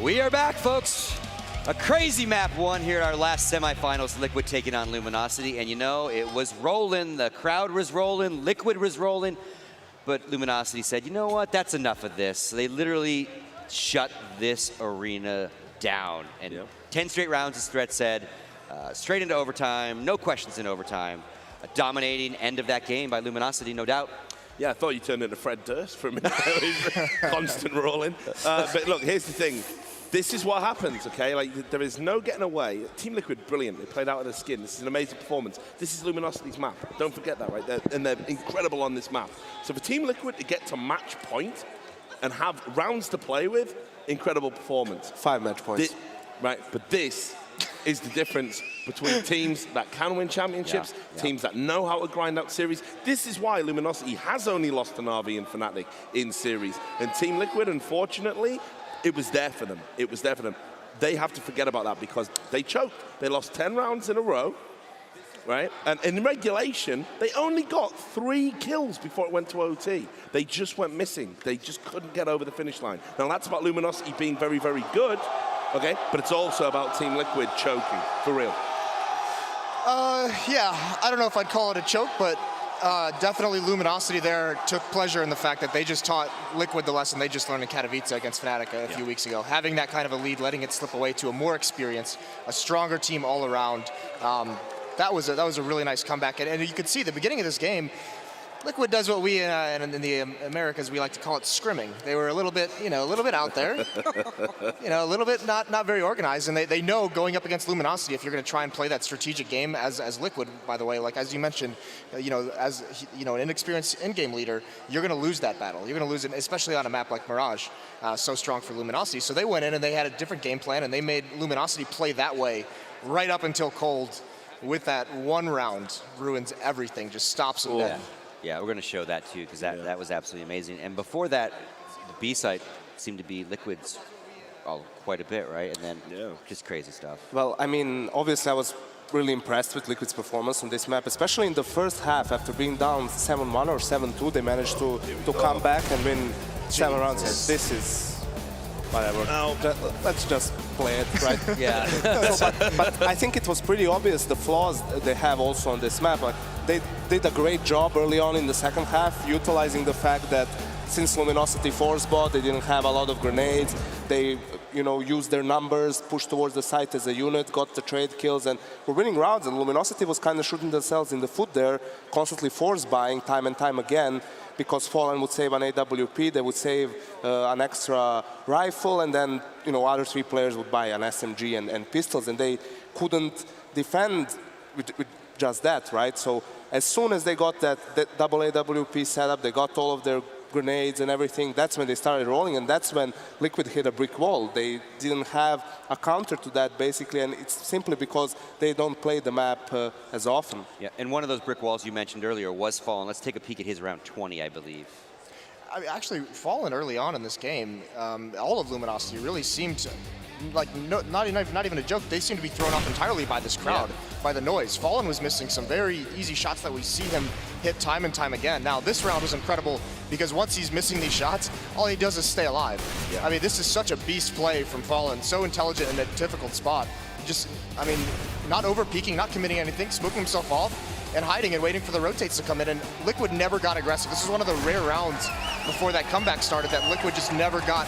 We are back, folks. A crazy map one here at our last semifinals. Liquid taking on Luminosity, and you know, it was rolling. The crowd was rolling. Liquid was rolling. But Luminosity said, you know what? That's enough of this. So they literally shut this arena down. And 10 straight rounds, as Threat said, straight into overtime. No questions in overtime. A dominating end of that game by Luminosity, no doubt. Yeah, I thought you turned into Fred Durst for a minute. Constant rolling. But look, here's the thing. This is what happens, okay? Like, there is no getting away. Team Liquid, brilliant. They played out of their skin. This is an amazing performance. This is Luminosity's map. Don't forget that, right? They're incredible on this map. So for Team Liquid to get to match point and have rounds to play with, incredible performance. 5 match points. Right, but this is the difference between teams that can win championships, teams that know how to grind out series. This is why Luminosity has only lost to Na'Vi and Fnatic in series. And Team Liquid, unfortunately, it was there for them. It was there for them. They have to forget about that because they choked. They lost 10 rounds in a row, right? And in regulation, they only got 3 kills before it went to OT. They just went missing. They just couldn't get over the finish line. Now, that's about Luminosity being very, very good, okay? But it's also about Team Liquid choking, for real. Yeah, I don't know if I'd call it a choke, but definitely Luminosity there took pleasure in the fact that they just taught Liquid the lesson they just learned in Katowice against Fnatic a few weeks ago. Having that kind of a lead, letting it slip away to a more experienced, a stronger team all around. That was a really nice comeback. And you could see the beginning of this game, Liquid does what we in the Americas we like to call it scrimming. They were a little bit, a little bit out there, a little bit not very organized, and they know going up against Luminosity, if you're going to try and play that strategic game as Liquid, by the way, like as you mentioned, as an inexperienced in-game leader, you're going to lose that battle. You're going to lose it, especially on a map like Mirage, so strong for Luminosity. So they went in and they had a different game plan, and they made Luminosity play that way right up until Cold. With that one round, ruins everything, just stops them dead. Yeah, we're going to show that too, because that was absolutely amazing. And before that, the B site seemed to be Liquid's quite a bit, right? And then just crazy stuff. Well, I mean, obviously I was really impressed with Liquid's performance on this map, especially in the first half. After being down 7-1 or 7-2, they managed to come back and win 7 rounds. This is whatever. Let's just play it, right? Yeah. But I think it was pretty obvious the flaws they have also on this map. Like, they did a great job early on in the second half, utilizing the fact that since Luminosity force bought, they didn't have a lot of grenades. They, used their numbers, pushed towards the site as a unit, got the trade kills, and were winning rounds. And Luminosity was kind of shooting themselves in the foot there, constantly force buying time and time again, because Fallen would save an AWP, they would save an extra rifle, and then other 3 players would buy an SMG and pistols, and they couldn't defend with just that, right? So as soon as they got that double AWP setup, they got all of their grenades and everything, that's when they started rolling, and that's when Liquid hit a brick wall. They didn't have a counter to that, basically, and it's simply because they don't play the map as often. Yeah, and one of those brick walls you mentioned earlier was Fallen. Let's take a peek at his round 20, I believe. Actually, Fallen early on in this game, all of Luminosity really seemed to, like, not even a joke, they seem to be thrown off entirely by this crowd, by the noise. Fallen was missing some very easy shots that we see him hit time and time again. Now, this round was incredible because once he's missing these shots, all he does is stay alive. I mean, this is such a beast play from Fallen, so intelligent in a difficult spot. Just, I mean, not over-peaking, not committing anything, smoking himself off, and hiding and waiting for the rotates to come in, and Liquid never got aggressive. This is one of the rare rounds before that comeback started that Liquid just never got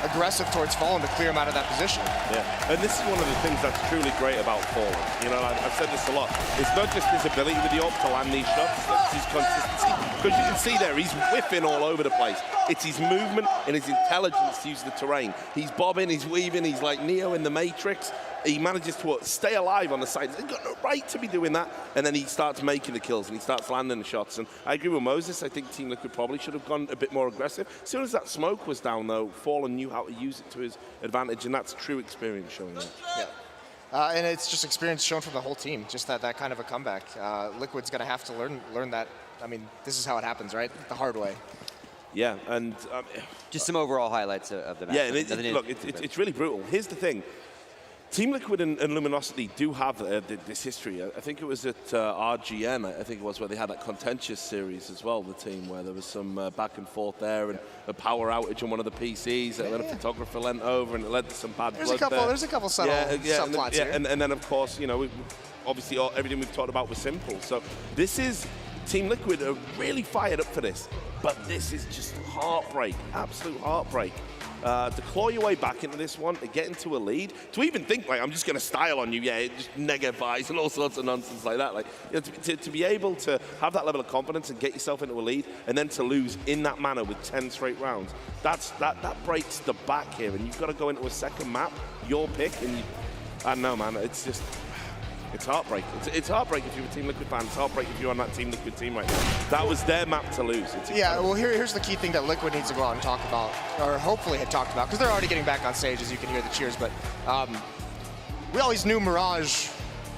aggressive towards Fallen to clear him out of that position. Yeah, and this is one of the things that's truly great about Fallen. I've said this a lot. It's not just his ability with the AWP to land these shots, it's his consistency. Because you can see there, he's whiffing all over the place. It's his movement and his intelligence to use the terrain. He's bobbing, he's weaving, he's like Neo in the Matrix. He manages to stay alive on the side. He's got no right to be doing that. And then he starts making the kills and he starts landing the shots. And I agree with Moses. I think Team Liquid probably should have gone a bit more aggressive. As soon as that smoke was down, though, Fallen knew how to use it to his advantage. And that's true experience showing that. Yeah. And it's just experience shown from the whole team, just that kind of a comeback. Liquid's going to have to learn that. I mean, this is how it happens, right? The hard way. Yeah, and just some overall highlights of the match. Yeah, and look, it's really brutal. Here's the thing. Team Liquid and Luminosity do have this history. I think it was at RGN, I think it was, where they had that contentious series as well, the team, where there was some back and forth there and a power outage on one of the PCs, and then a photographer leant over and it led to some bad blood there. There's a couple subtle subplots here. And then, of course, you know, obviously everything we've talked about was simple. So this is, Team Liquid are really fired up for this, but this is just heartbreak, absolute heartbreak. To claw your way back into this one, to get into a lead, to even think, like, I'm just going to style on you, just nega buys and all sorts of nonsense like that. Like, you know, to be able to have that level of confidence and get yourself into a lead, and then to lose in that manner with 10 straight rounds, that breaks the back here, and you've got to go into a second map, your pick, and I don't know, man, it's just... It's heartbreak. It's heartbreak if you're a Team Liquid fan. It's heartbreak if you're on that Team Liquid team right now. That was their map to lose. Yeah, well, here's the key thing that Liquid needs to go out and talk about, or hopefully had talked about, because they're already getting back on stage, as you can hear the cheers, but we always knew Mirage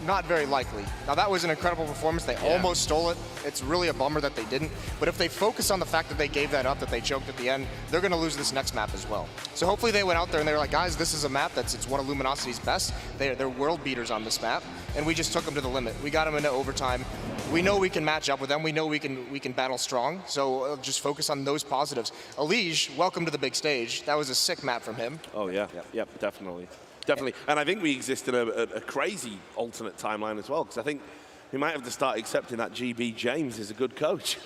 not very likely. Now, that was an incredible performance. They almost stole it. It's really a bummer that they didn't. But if they focus on the fact that they gave that up, that they choked at the end, they're going to lose this next map as well. So hopefully they went out there and they were like, guys, this is a map it's one of Luminosity's best. They're world beaters on this map, and we just took them to the limit. We got them into overtime. We know we can match up with them. We know we can battle strong. So just focus on those positives. Elige, welcome to the big stage. That was a sick map from him. Oh, yeah. Yep, definitely. Definitely. And I think we exist in a crazy alternate timeline as well, because I think we might have to start accepting that GB James is a good coach.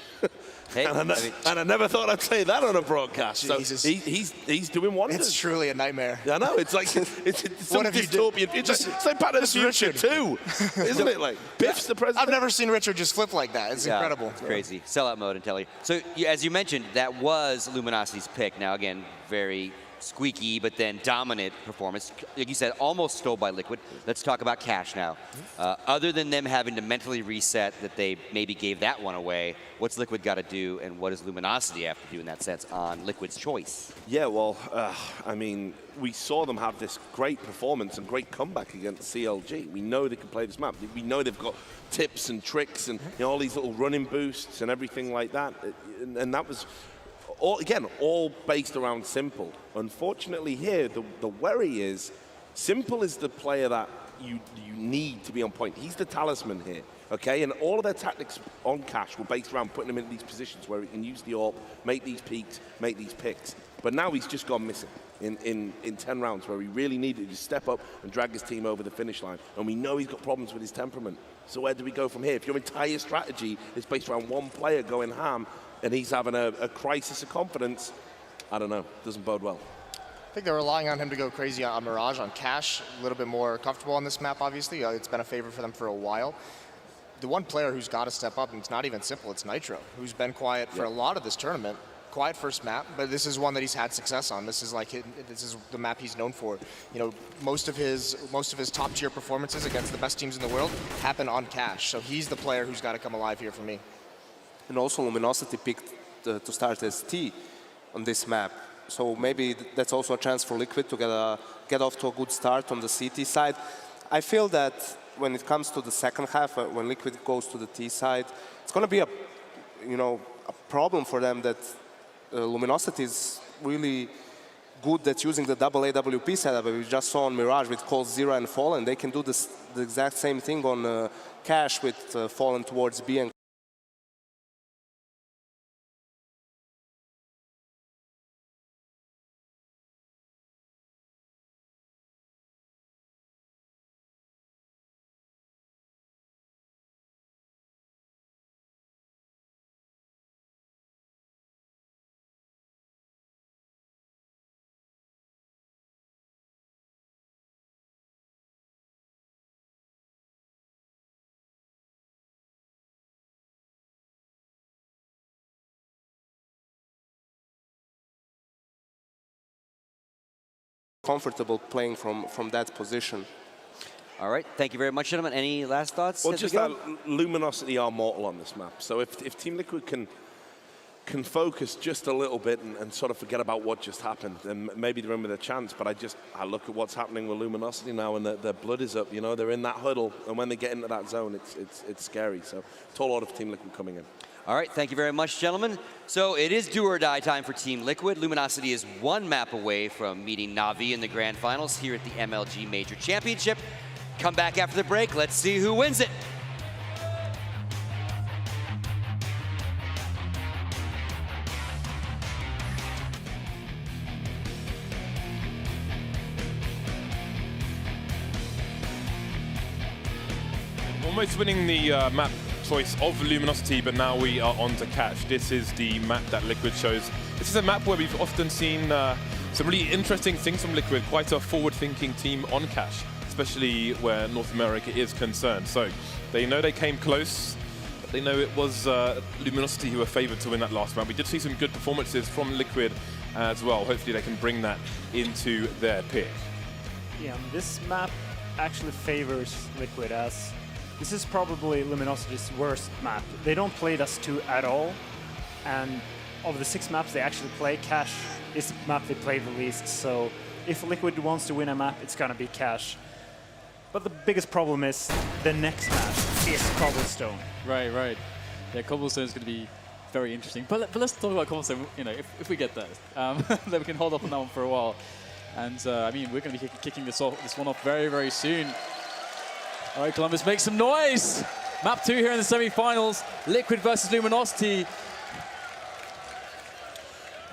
Hey, and I never thought I'd say that on a broadcast. Jesus. So he's doing wonders. It's truly a nightmare. I know. It's like it's some dystopian. It's like Back to the Future 2, isn't it? Like Biff's the president. I've never seen Richard just flip like that. It's incredible. It's crazy. Sellout mode, and tell you. So as you mentioned, that was Luminosity's pick. Now again, very squeaky, but then dominant performance. Like you said, almost stole by Liquid. Let's talk about Cash now. Other than them having to mentally reset that they maybe gave that one away, what's Liquid got to do, and what does Luminosity have to do in that sense on Liquid's choice? Yeah, well, I mean, we saw them have this great performance and great comeback against CLG. We know they can play this map. We know they've got tips and tricks and all these little running boosts and everything like that. And that was... all based around Simple. Unfortunately here, the worry is, Simple is the player that you need to be on point. He's the talisman here, okay? And all of their tactics on Cash were based around putting him in these positions where he can use the AWP, make these peaks, make these picks. But now he's just gone missing in 10 rounds where he really needed to step up and drag his team over the finish line. And we know he's got problems with his temperament. So where do we go from here? If your entire strategy is based around one player going ham, and he's having a crisis of confidence, I don't know, doesn't bode well. I think they're relying on him to go crazy on Mirage, on Cash, a little bit more comfortable on this map, obviously. It's been a favorite for them for a while. The one player who's got to step up, and it's not even Simple, it's Nitro, who's been quiet for a lot of this tournament. Quiet first map, but this is one that he's had success on. This is the map he's known for. You know, most of his top tier performances against the best teams in the world happen on Cash. So he's the player who's got to come alive here for me. And also Luminosity picked to start as T on this map. So maybe that's also a chance for Liquid to get off to a good start on the CT side. I feel that when it comes to the second half, when Liquid goes to the T side, it's going to be a problem for them that Luminosity is really good at using the double AWP setup. We just saw on Mirage with Cold Zero and Fallen. They can do the exact same thing on Cash with Fallen towards B and comfortable playing from that position. All right, thank you very much, gentlemen. Any last thoughts? Well, just that Luminosity are mortal on this map. So if Team Liquid can focus just a little bit and sort of forget about what just happened, then maybe they're in with a chance. But I look at what's happening with Luminosity now, and their blood is up. You know, they're in that huddle, and when they get into that zone, it's scary. So tall order for Team Liquid coming in. All right, thank you very much, gentlemen. So it is do or die time for Team Liquid. Luminosity is 1 map away from meeting Na'Vi in the grand finals here at the MLG Major Championship. Come back after the break. Let's see who wins it. Almost winning the map choice of Luminosity, but now we are on to Cache. This is the map that Liquid chose. This is a map where we've often seen some really interesting things from Liquid, quite a forward-thinking team on Cache, especially where North America is concerned. So they know they came close, but they know it was Luminosity who were favored to win that last round. We did see some good performances from Liquid as well. Hopefully they can bring that into their pick. Yeah, this map actually favors Liquid, as this is probably Luminosity's worst map. They don't play Dust 2 at all, and of the 6 maps they actually play, Cache is the map they play the least. So if Liquid wants to win a map, it's gonna be Cache. But the biggest problem is the next map is Cobblestone. Right, right. Yeah, Cobblestone is going to be very interesting. But let's talk about Cobblestone. You know, if we get that, then we can hold up on that one for a while. And I mean, we're going to be kicking this one off very, very soon. All right, Columbus, make some noise. Map 2 here in the semi-finals. Liquid versus Luminosity.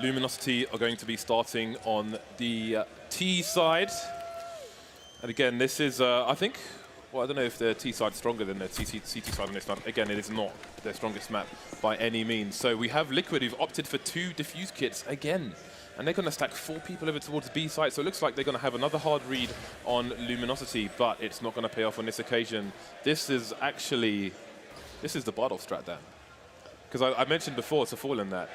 Luminosity are going to be starting on the T side. And again, this is, I think, well, I don't know if the T side is stronger than the CT side on this map. Again, it is not their strongest map by any means. So we have Liquid who've opted for 2 diffuse kits again. And they're going to stack 4 people over towards the B side, so it looks like they're going to have another hard read on Luminosity, but it's not going to pay off on this occasion. This is the Bardolph strat then. Because I mentioned before to Fallen that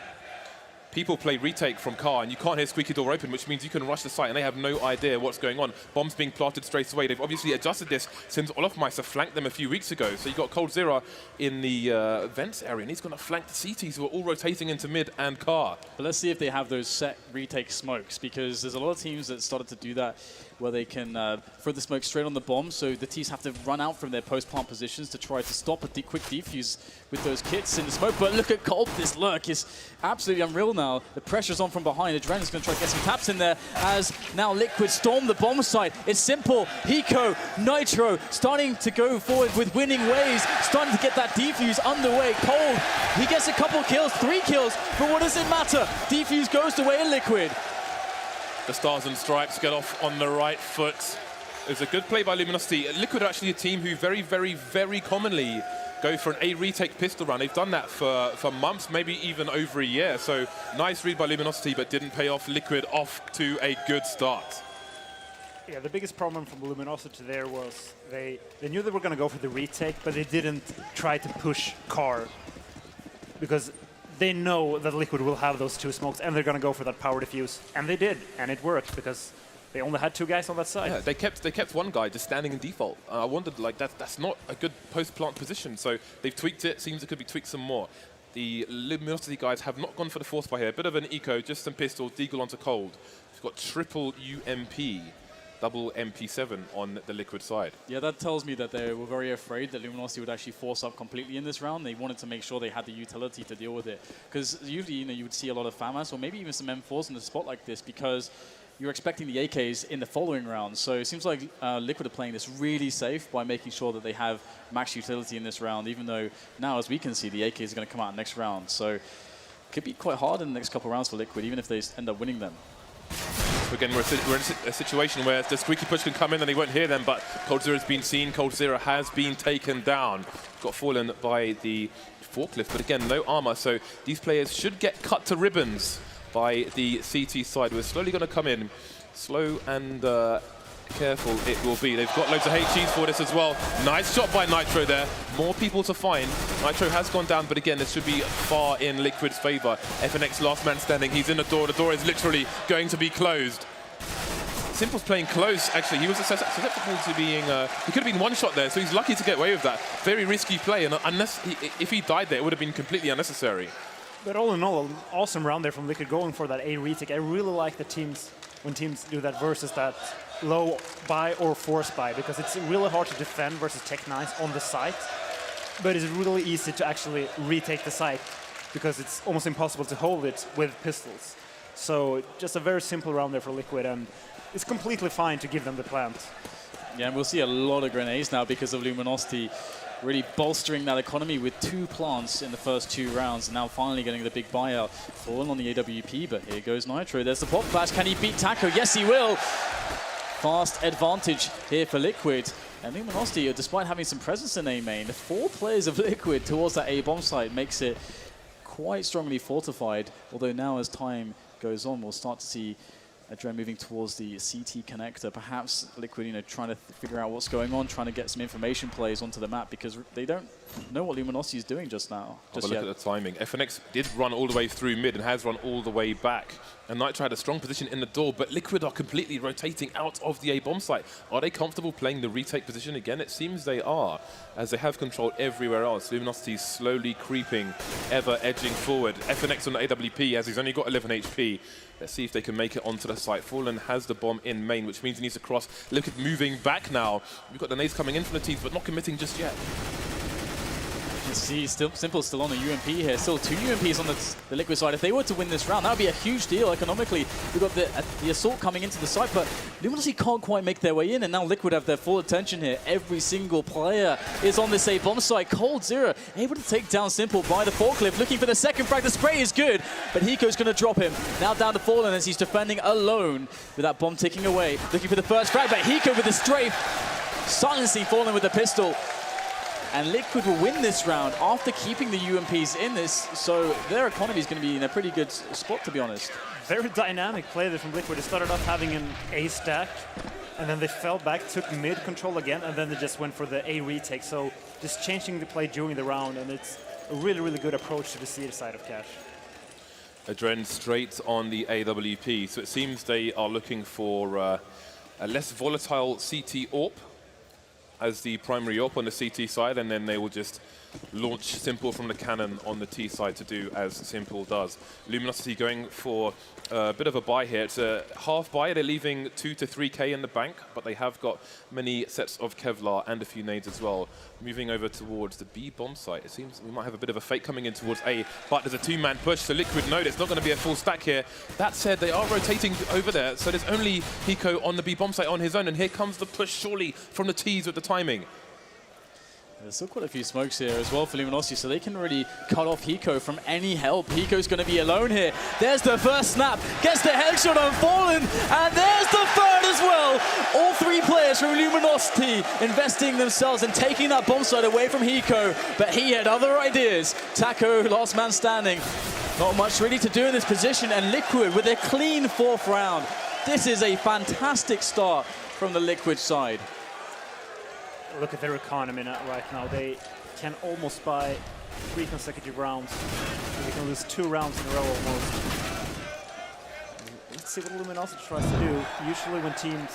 people play retake from car and you can't hear squeaky door open, which means you can rush the site and they have no idea what's going on. Bombs being planted straight away. They've obviously adjusted this since Olofmeister flanked them a few weeks ago. So you've got coldzera in the vents area and he's going to flank the CTs who are all rotating into mid and car. But let's see if they have those set retake smokes, because there's a lot of teams that started to do that, where they can throw the smoke straight on the bomb, so the T's have to run out from their post-plant positions to try to stop a quick defuse with those kits in the smoke. But look at Colt, this lurk is absolutely unreal now. The pressure's on from behind. Adrenaline's going to try to get some taps in there as now Liquid storm the bomb site. It's simple. Hiko, Nitro starting to go forward with winning ways, starting to get that defuse underway. Cold, he gets a couple kills, 3 kills, but what does it matter? Defuse goes away in Liquid. The Stars and Stripes get off on the right foot. It's a good play by Luminosity. Liquid are actually a team who very, very, very commonly go for an A retake pistol run. They've done that for months, maybe even over a year. So nice read by Luminosity, but didn't pay off. Liquid off to a good start. Yeah, the biggest problem from Luminosity there was they knew they were going to go for the retake, but they didn't try to push car, because they know that Liquid will have those 2 smokes and they're going to go for that power diffuse. And they did, and it worked because they only had 2 guys on that side. Yeah, they kept one guy just standing in default. I wondered, like, that's not a good post-plant position. So they've tweaked it. Seems it could be tweaked some more. The Luminosity guys have not gone for the force buy here. Bit of an eco, just some pistols, deagle onto cold. We've got triple UMP. Double MP7 on the Liquid side. Yeah, that tells me that they were very afraid that Luminosity would actually force up completely in this round. They wanted to make sure they had the utility to deal with it. Because usually, you would see a lot of FAMAS or maybe even some M4s in the spot like this, because you're expecting the AKs in the following round. So it seems like Liquid are playing this really safe by making sure that they have max utility in this round, even though now, as we can see, the AK is going to come out next round. So it could be quite hard in the next couple of rounds for Liquid, even if they end up winning them. So again, we're in a situation where the squeaky push can come in and they won't hear them, but coldzera has been seen, coldzera has been taken down. Got fallen by the forklift, but again, no armor, so these players should get cut to ribbons by the CT side. We're slowly going to come in, slow and careful it will be. They've got loads of HEs for this as well. Nice shot by Nitro there. More people to find. Nitro has gone down, but again, this should be far in Liquid's favor. FNX last man standing. He's in the door. The door is literally going to be closed. Simple's playing close, actually. He was susceptible to being... he could have been one shot there, so he's lucky to get away with that. Very risky play, and if he died there, it would have been completely unnecessary. But all in all, an awesome round there from Liquid going for that A retake. I really like the teams, when teams do that versus that low buy or force buy, because it's really hard to defend versus Tech9s on the site. but it's really easy to actually retake the site because it's almost impossible to hold it with pistols. So just a very simple round there for Liquid, and it's completely fine to give them the plant. Yeah, and we'll see a lot of grenades now because of Luminosity really bolstering that economy with 2 plants in the first 2 rounds, and now finally getting the big buyout. Fallen on the AWP, but here goes Nitro. There's the pop flash. Can he beat Taco? Yes, he will. Fast advantage here for Liquid. And Luminosity, despite having some presence in A main, 4 players of Liquid towards that A bomb site makes it quite strongly fortified. Although now as time goes on, we'll start to see Adren moving towards the CT connector. Perhaps Liquid, trying to figure out what's going on, trying to get some information plays onto the map because they don't know what Luminosity is doing just now. Look at the timing. FNX did run all the way through mid and has run all the way back. And Nitro had a strong position in the door, but Liquid are completely rotating out of the A bomb site. Are they comfortable playing the retake position again? It seems they are, as they have control everywhere else. Luminosity slowly creeping, ever edging forward. FNX on the AWP, as he's only got 11 HP. Let's see if they can make it onto the site. Fallen has the bomb in main, which means he needs to cross. Liquid moving back now. We've got the nades coming in from the teams, but not committing just yet. You see, Simple still on a UMP here. Still 2 UMPs on the Liquid side. If they were to win this round, that would be a huge deal economically. We've got the assault coming into the site, but Luminosity can't quite make their way in, and now Liquid have their full attention here. Every single player is on this A bomb site. Cold Zero able to take down Simple by the forklift, looking for the second frag. The spray is good, but Hiko's going to drop him. Now down to Fallen as he's defending alone with that bomb ticking away. Looking for the first frag, but Hiko with the strafe, silencing Fallen with the pistol. And Liquid will win this round after keeping the UMPs in this, so their economy is going to be in a pretty good spot, to be honest. Very dynamic play there from Liquid. They started off having an A stack, and then they fell back, took mid control again, and then they just went for the A retake. So just changing the play during the round, and it's a really, really good approach to the C side of Cash. Adren straight on the AWP, so it seems they are looking for a less volatile CT AWP as the primary AWP on the CT side, and then they will just launch Simple from the cannon on the T side to do as Simple does. Luminosity going for a bit of a buy here. It's a half buy. They're leaving 2 to 3K in the bank, but they have got many sets of Kevlar and a few nades as well. Moving over towards the B bomb site. It seems we might have a bit of a fake coming in towards A, but there's a 2-man push, so Liquid know it's not going to be a full stack here. That said, they are rotating over there, so there's only Hiko on the B bomb site on his own, and here comes the push surely from the T's with the timing. There's still quite a few smokes here as well for Luminosity, so they can really cut off Hiko from any help. Hiko's going to be alone here. There's the first snap, gets the headshot on Fallen, and there's the third as well. All 3 players from Luminosity investing themselves and taking that bomb site away from Hiko, but he had other ideas. Taco, last man standing. Not much really to do in this position, and Liquid with a clean 4th round. This is a fantastic start from the Liquid side. Look at their economy right now. They can almost buy 3 consecutive rounds. They can lose 2 rounds in a row almost. Let's see what Luminosity tries to do. Usually when teams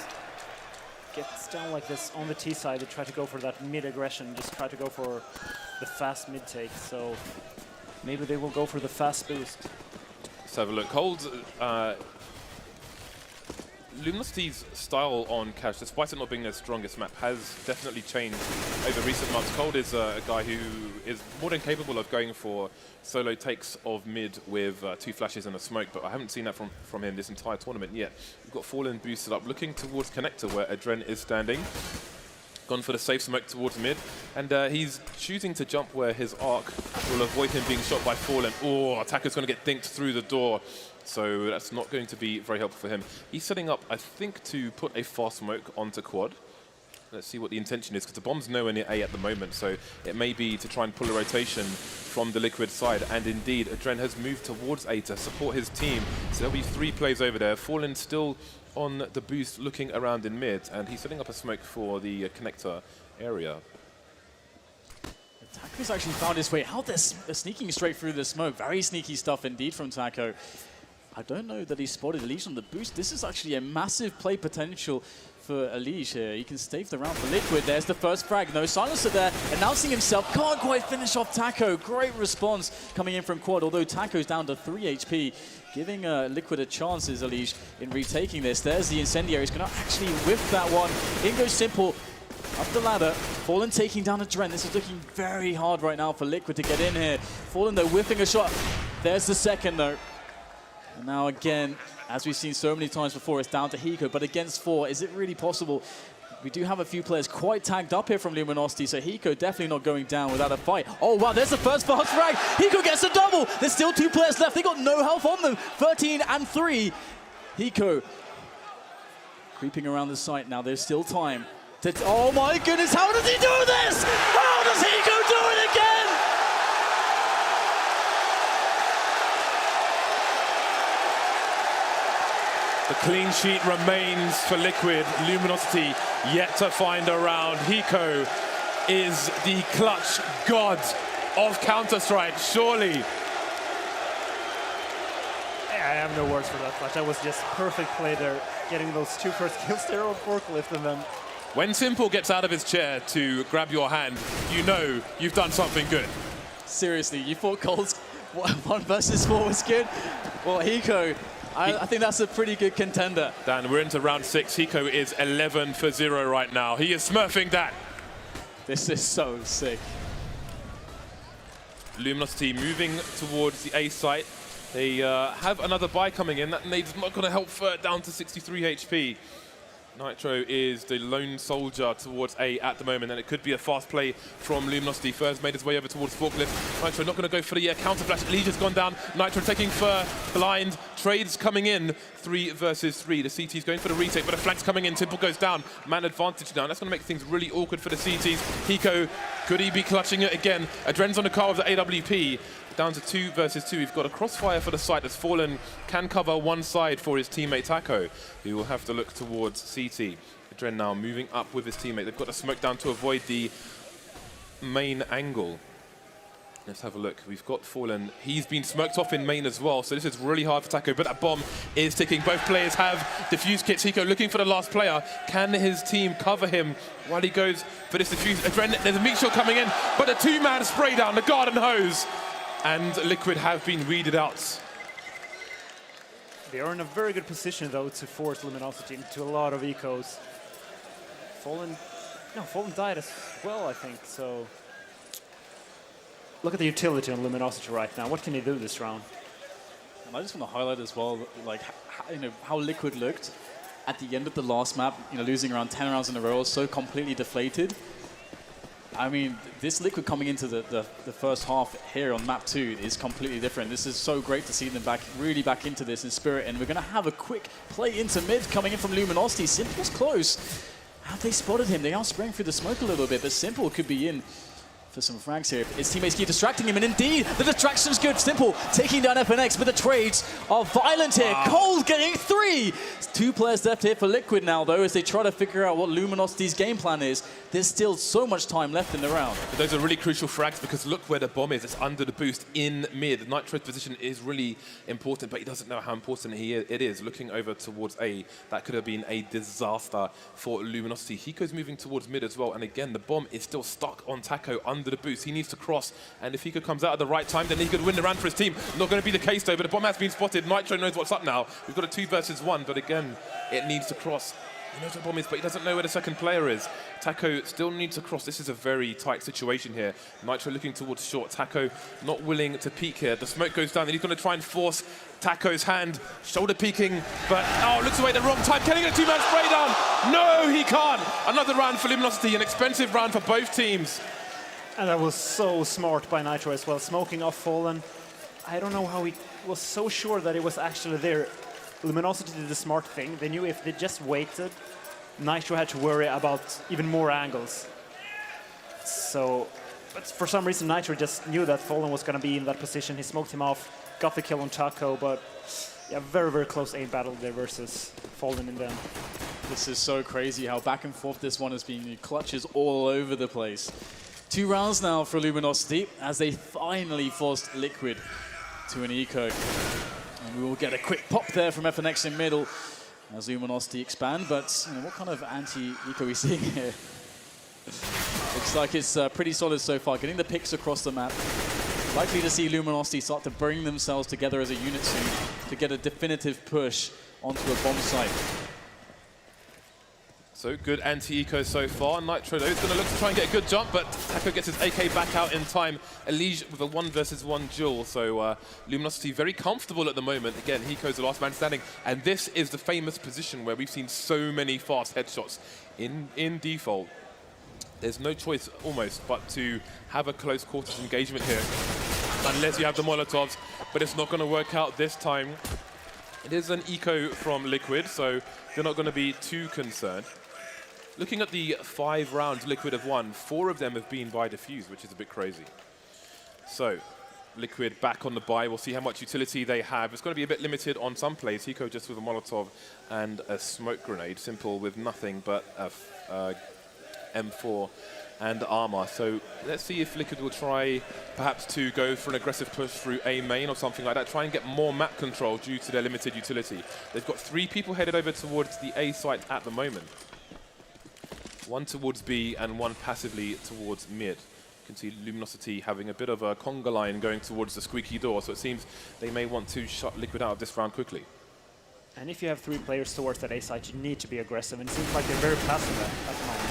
get down like this on the T side, they try to go for that mid-aggression, just try to go for the fast mid-take. So maybe they will go for the fast boost. Let's have a look. Cold, Luminosity's style on Cash, despite it not being their strongest map, has definitely changed over recent months. Cold is a guy who is more than capable of going for solo takes of mid with 2 flashes and a smoke, but I haven't seen that from him this entire tournament yet. We've got Fallen boosted up, looking towards Connector where Adren is standing. Gone for the safe smoke towards mid, and he's choosing to jump where his arc will avoid him being shot by Fallen. Oh, attacker's going to get dinked through the door. So that's not going to be very helpful for him. He's setting up, I think, to put a fast smoke onto quad. Let's see what the intention is, because the bomb's nowhere near A at the moment, so it may be to try and pull a rotation from the Liquid side. And indeed, Adren has moved towards A to support his team. So there'll be 3 plays over there. Fallen still on the boost, looking around in mid, and he's setting up a smoke for the connector area. Taco's actually found his way out there, sneaking straight through the smoke. Very sneaky stuff indeed from Taco. I don't know that he spotted Elige on the boost. This is actually a massive play potential for Elige here. He can stave the round for Liquid. There's the first frag. No silencer there. Announcing himself. Can't quite finish off Taco. Great response coming in from quad, although Taco's down to 3 HP. Giving Liquid a chance is Elige in retaking this. There's the incendiary. He's going to actually whiff that one. In goes Simple. up the ladder. Fallen taking down a Dren. This is looking very hard right now for Liquid to get in here. Fallen, though, whiffing a shot. There's the second, though. And now again, as we've seen so many times before, it's down to Hiko. But against 4, is it really possible? We do have a few players quite tagged up here from Luminosity, so Hiko definitely not going down without a fight. Oh, wow, there's the first fast frag. Hiko gets a double. There's still 2 players left. They got no health on them. 13 and 3. Hiko creeping around the site now. There's still time. Oh, my goodness. How does he do this? How does Hiko do it again? The clean sheet remains for Liquid. Luminosity yet to find a round. Hiko is the clutch god of Counter-Strike, surely. I have no words for that clutch. That was just perfect play there, getting those 2 first kills there on forklift, and then... When Simple gets out of his chair to grab your hand, you know you've done something good. Seriously, you thought Cole's 1 versus 4 was good? Well, Hiko... I think that's a pretty good contender. Dan, we're into round 6. Hiko is 11 for 0 right now. He is smurfing that. This is so sick. Luminosity moving towards the A site. They have another buy coming in. That nade's not going to help Furt down to 63 HP. Nitro is the lone soldier towards A at the moment, and it could be a fast play from Luminosity. Fur's made his way over towards Forklift. Nitro not going to go for the counter flash. Legion's gone down. Nitro taking Fur. Blind. Trades coming in. 3 versus 3. The CT's going for the retake, but a flank's coming in. Simple goes down. Man advantage down. That's going to make things really awkward for the CTs. Hiko, could he be clutching it again? Adren's on the car with the AWP. Down to 2 versus 2. We've got a crossfire for the site as Fallen can cover one side for his teammate Taco, who will have to look towards CT. Adren now moving up with his teammate. They've got to smoke down to avoid the main angle. Let's have a look. We've got Fallen. He's been smoked off in main as well, so this is really hard for Taco, but that bomb is ticking. Both players have defuse kits. Hiko looking for the last player. Can his team cover him while he goes for this defuse? Adren, there's a meat shot coming in, but a 2-man spray down, the garden hose. And Liquid have been weeded out. They are in a very good position, though, to force Luminosity into a lot of ecos. Fallen died as well, I think, so... Look at the utility on Luminosity right now. What can he do this round? And I just want to highlight as well, like, how Liquid looked at the end of the last map, losing around 10 rounds in a row, so completely deflated. I mean, this Liquid coming into the first half here on map 2 is completely different. This is so great to see them really back into this in spirit. And we're going to have a quick play into mid coming in from Luminosity. Simple's close. Have they spotted him? They are spraying through the smoke a little bit, but Simple could be in for some frags here. His teammates keep distracting him, and indeed, the distraction's good. Simple taking down FNX, but the trades are violent here. Wow. Cole getting 3. 2 players left here for Liquid now, though, as they try to figure out what Luminosity's game plan is. There's still so much time left in the round. But those are really crucial frags, because look where the bomb is. It's under the boost in mid. Nitro's position is really important, but he doesn't know how important it is. Looking over towards A, that could have been a disaster for Luminosity. Hiko's moving towards mid as well, and again, the bomb is still stuck on Taco under the boost. He needs to cross, and if Hiko comes out at the right time, then he could win the round for his team. Not going to be the case, though, but the bomb has been spotted. Nitro knows what's up now. We've got a 2 versus 1, but again, it needs to cross. He knows where the bomb is, but he doesn't know where the second player is. Taco still needs to cross. This is a very tight situation here. Nitro looking towards short. Taco not willing to peek here. The smoke goes down, and he's going to try and force Taco's hand. Shoulder peeking, but looks away at the wrong time. Can he get a 2-man spray down? No, he can't. Another round for Luminosity, an expensive round for both teams. And that was so smart by Nitro as well, smoking off Fallen. I don't know how he was so sure that it was actually there. Luminosity did the smart thing. They knew if they just waited, Nitro had to worry about even more angles. So, but for some reason, Nitro just knew that Fallen was going to be in that position. He smoked him off, got the kill on Taco, but yeah, very, very close aim battle there versus Fallen in them. This is so crazy how back and forth this one has been. Clutches all over the place. 2 rounds now for Luminosity as they finally forced Liquid to an eco. And we will get a quick pop there from FNX in middle as Luminosity expand, but what kind of anti-eco are we seeing here? Looks like it's pretty solid so far, getting the picks across the map. Likely to see Luminosity start to bring themselves together as a unit soon to get a definitive push onto a bomb site. So good anti-eco so far. Nitro though is going to look to try and get a good jump, but Taco gets his AK back out in time. Elige with a 1 versus 1 duel. So Luminosity very comfortable at the moment. Again, Hiko's the last man standing. And this is the famous position where we've seen so many fast headshots in default. There's no choice almost but to have a close quarters engagement here. Unless you have the Molotovs, but it's not going to work out this time. It is an eco from Liquid, so they're not going to be too concerned. Looking at the 5 rounds Liquid have won, 4 of them have been by defuse, which is a bit crazy. So, Liquid back on the buy. We'll see how much utility they have. It's going to be a bit limited on some plays. Hiko just with a Molotov and a smoke grenade. Simple with nothing but a M4 and armor. So let's see if Liquid will try perhaps to go for an aggressive push through A main or something like that. Try and get more map control due to their limited utility. They've got 3 people headed over towards the A site at the moment. 1 towards B and 1 passively towards mid. You can see Luminosity having a bit of a conga line going towards the squeaky door. So it seems they may want to shut Liquid out of this round quickly. And if you have 3 players towards that A site, you need to be aggressive. And it seems like they're very passive at the moment.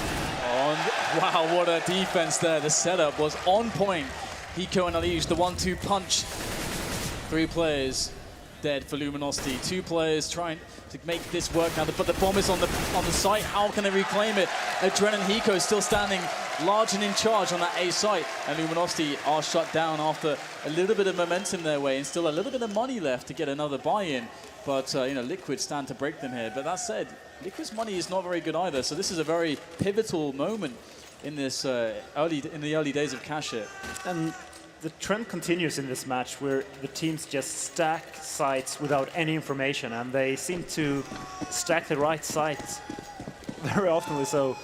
Wow, what a defense there. The setup was on point. Hiko and Elige, the 1-2 punch. 3 players dead for Luminosity. 2 players trying to make this work now. But the bomb is on the site. How can they reclaim it? Adren and Hiko still standing large and in charge on that A site. And Luminosity are shut down after a little bit of momentum their way and still a little bit of money left to get another buy-in. But, you know, Liquid stand to break them here. But that said, Liquid's money is not very good either. So this is a very pivotal moment in this in the early days of Cash It. And the trend continues in this match where the teams just stack sites without any information, and they seem to stack the right sites very often. So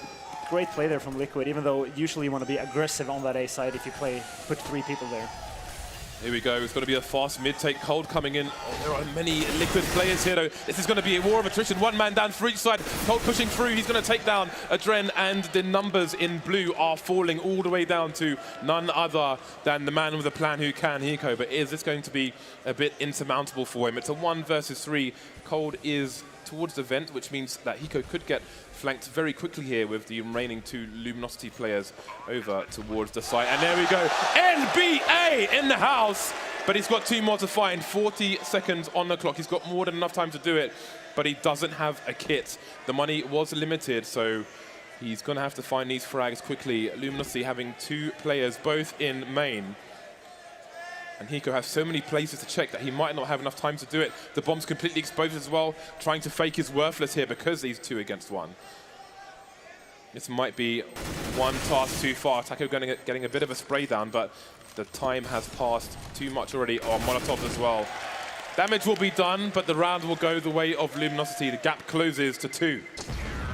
great play there from Liquid, even though usually you want to be aggressive on that A side if you put 3 people there. Here we go. It's going to be a fast mid-take. Cold coming in. Oh, there are many Liquid players here, though. This is going to be a war of attrition. 1 man down for each side. Cold pushing through. He's going to take down Adren, and the numbers in blue are falling all the way down to none other than the man with a plan who can, Hiko. But is this going to be a bit insurmountable for him? It's a 1 versus 3. Cold is towards the vent, which means that Hiko could get flanked very quickly here with the remaining 2 Luminosity players over towards the site. And there we go. NBA in the house. But he's got 2 more to find. 40 seconds on the clock. He's got more than enough time to do it, but he doesn't have a kit. The money was limited, so he's going to have to find these frags quickly. Luminosity having 2 players, both in main. And Hiko has so many places to check that he might not have enough time to do it. The bomb's completely exposed as well. Trying to fake is worthless here because these 2 against 1. This might be 1 task too far. Taco getting a bit of a spray down, but the time has passed too much already. Oh, Molotov as well. Damage will be done, but the round will go the way of Luminosity. The gap closes to 2.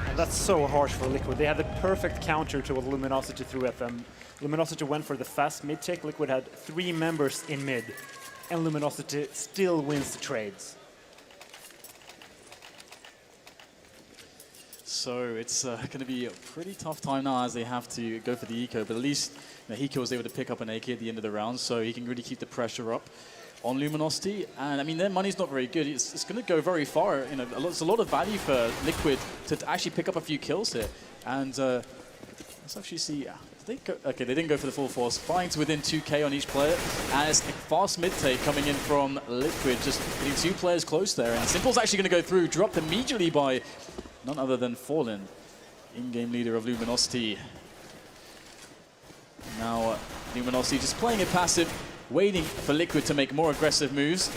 And that's so harsh for Liquid. They had the perfect counter to what Luminosity threw at them. Luminosity went for the fast mid-take. Liquid had 3 members in mid, and Luminosity still wins the trades. So it's going to be a pretty tough time now as they have to go for the eco, but at least Hiko was able to pick up an AK at the end of the round, so he can really keep the pressure up on Luminosity. And I mean, their money's not very good. It's going to go very far. You know, it's a lot of value for Liquid to actually pick up a few kills here. And let's actually see. Okay, they didn't go for the full force. Buying to within 2k on each player. And it's a fast mid-take coming in from Liquid, just getting 2 players close there. And Simple's actually going to go through, dropped immediately by none other than Fallen, in-game leader of Luminosity. Now, Luminosity just playing it passive, waiting for Liquid to make more aggressive moves.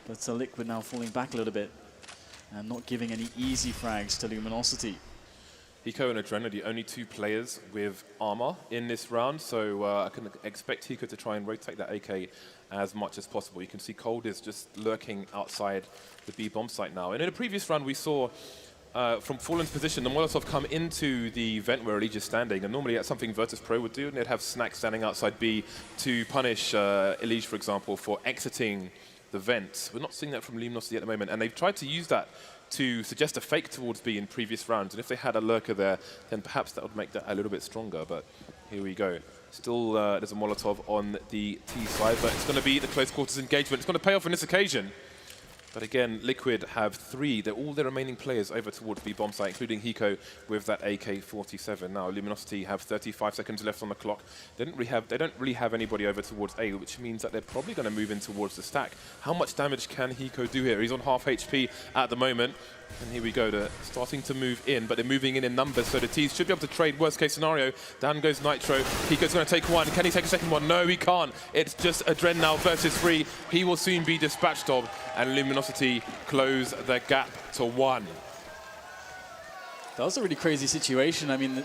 But Liquid now falling back a little bit and not giving any easy frags to Luminosity. Hiko and Adren are the only 2 players with armor in this round, so I can expect Hiko to try and rotate that AK as much as possible. You can see Cold is just lurking outside the B bomb site now. And in a previous round, we saw from Fallen's position, the Molotov come into the vent where Elige is standing, and normally that's something Virtus Pro would do, and they'd have Snack standing outside B to punish Elige, for example, for exiting the vent. We're not seeing that from Luminosity at the moment, and they've tried to use that to suggest a fake towards B in previous rounds, and if they had a lurker there, then perhaps that would make that a little bit stronger, but here we go. Still, there's a Molotov on the T side, but it's going to be the close quarters engagement. It's going to pay off on this occasion. But again, Liquid have 3. They're all the remaining players over towards B bomb site, including Hiko with that AK-47. Now, Luminosity have 35 seconds left on the clock. They don't really have anybody over towards A, which means that they're probably going to move in towards the stack. How much damage can Hiko do here? He's on half HP at the moment. And here we go, they're starting to move in, but they're moving in numbers, so the T's should be able to trade worst case scenario. Down goes Nitro. Hiko's going to take one. Can he take a second one? No, he can't. It's just Adren now versus 3. He will soon be dispatched of, and Luminosity close the gap to 1. That was a really crazy situation. I mean,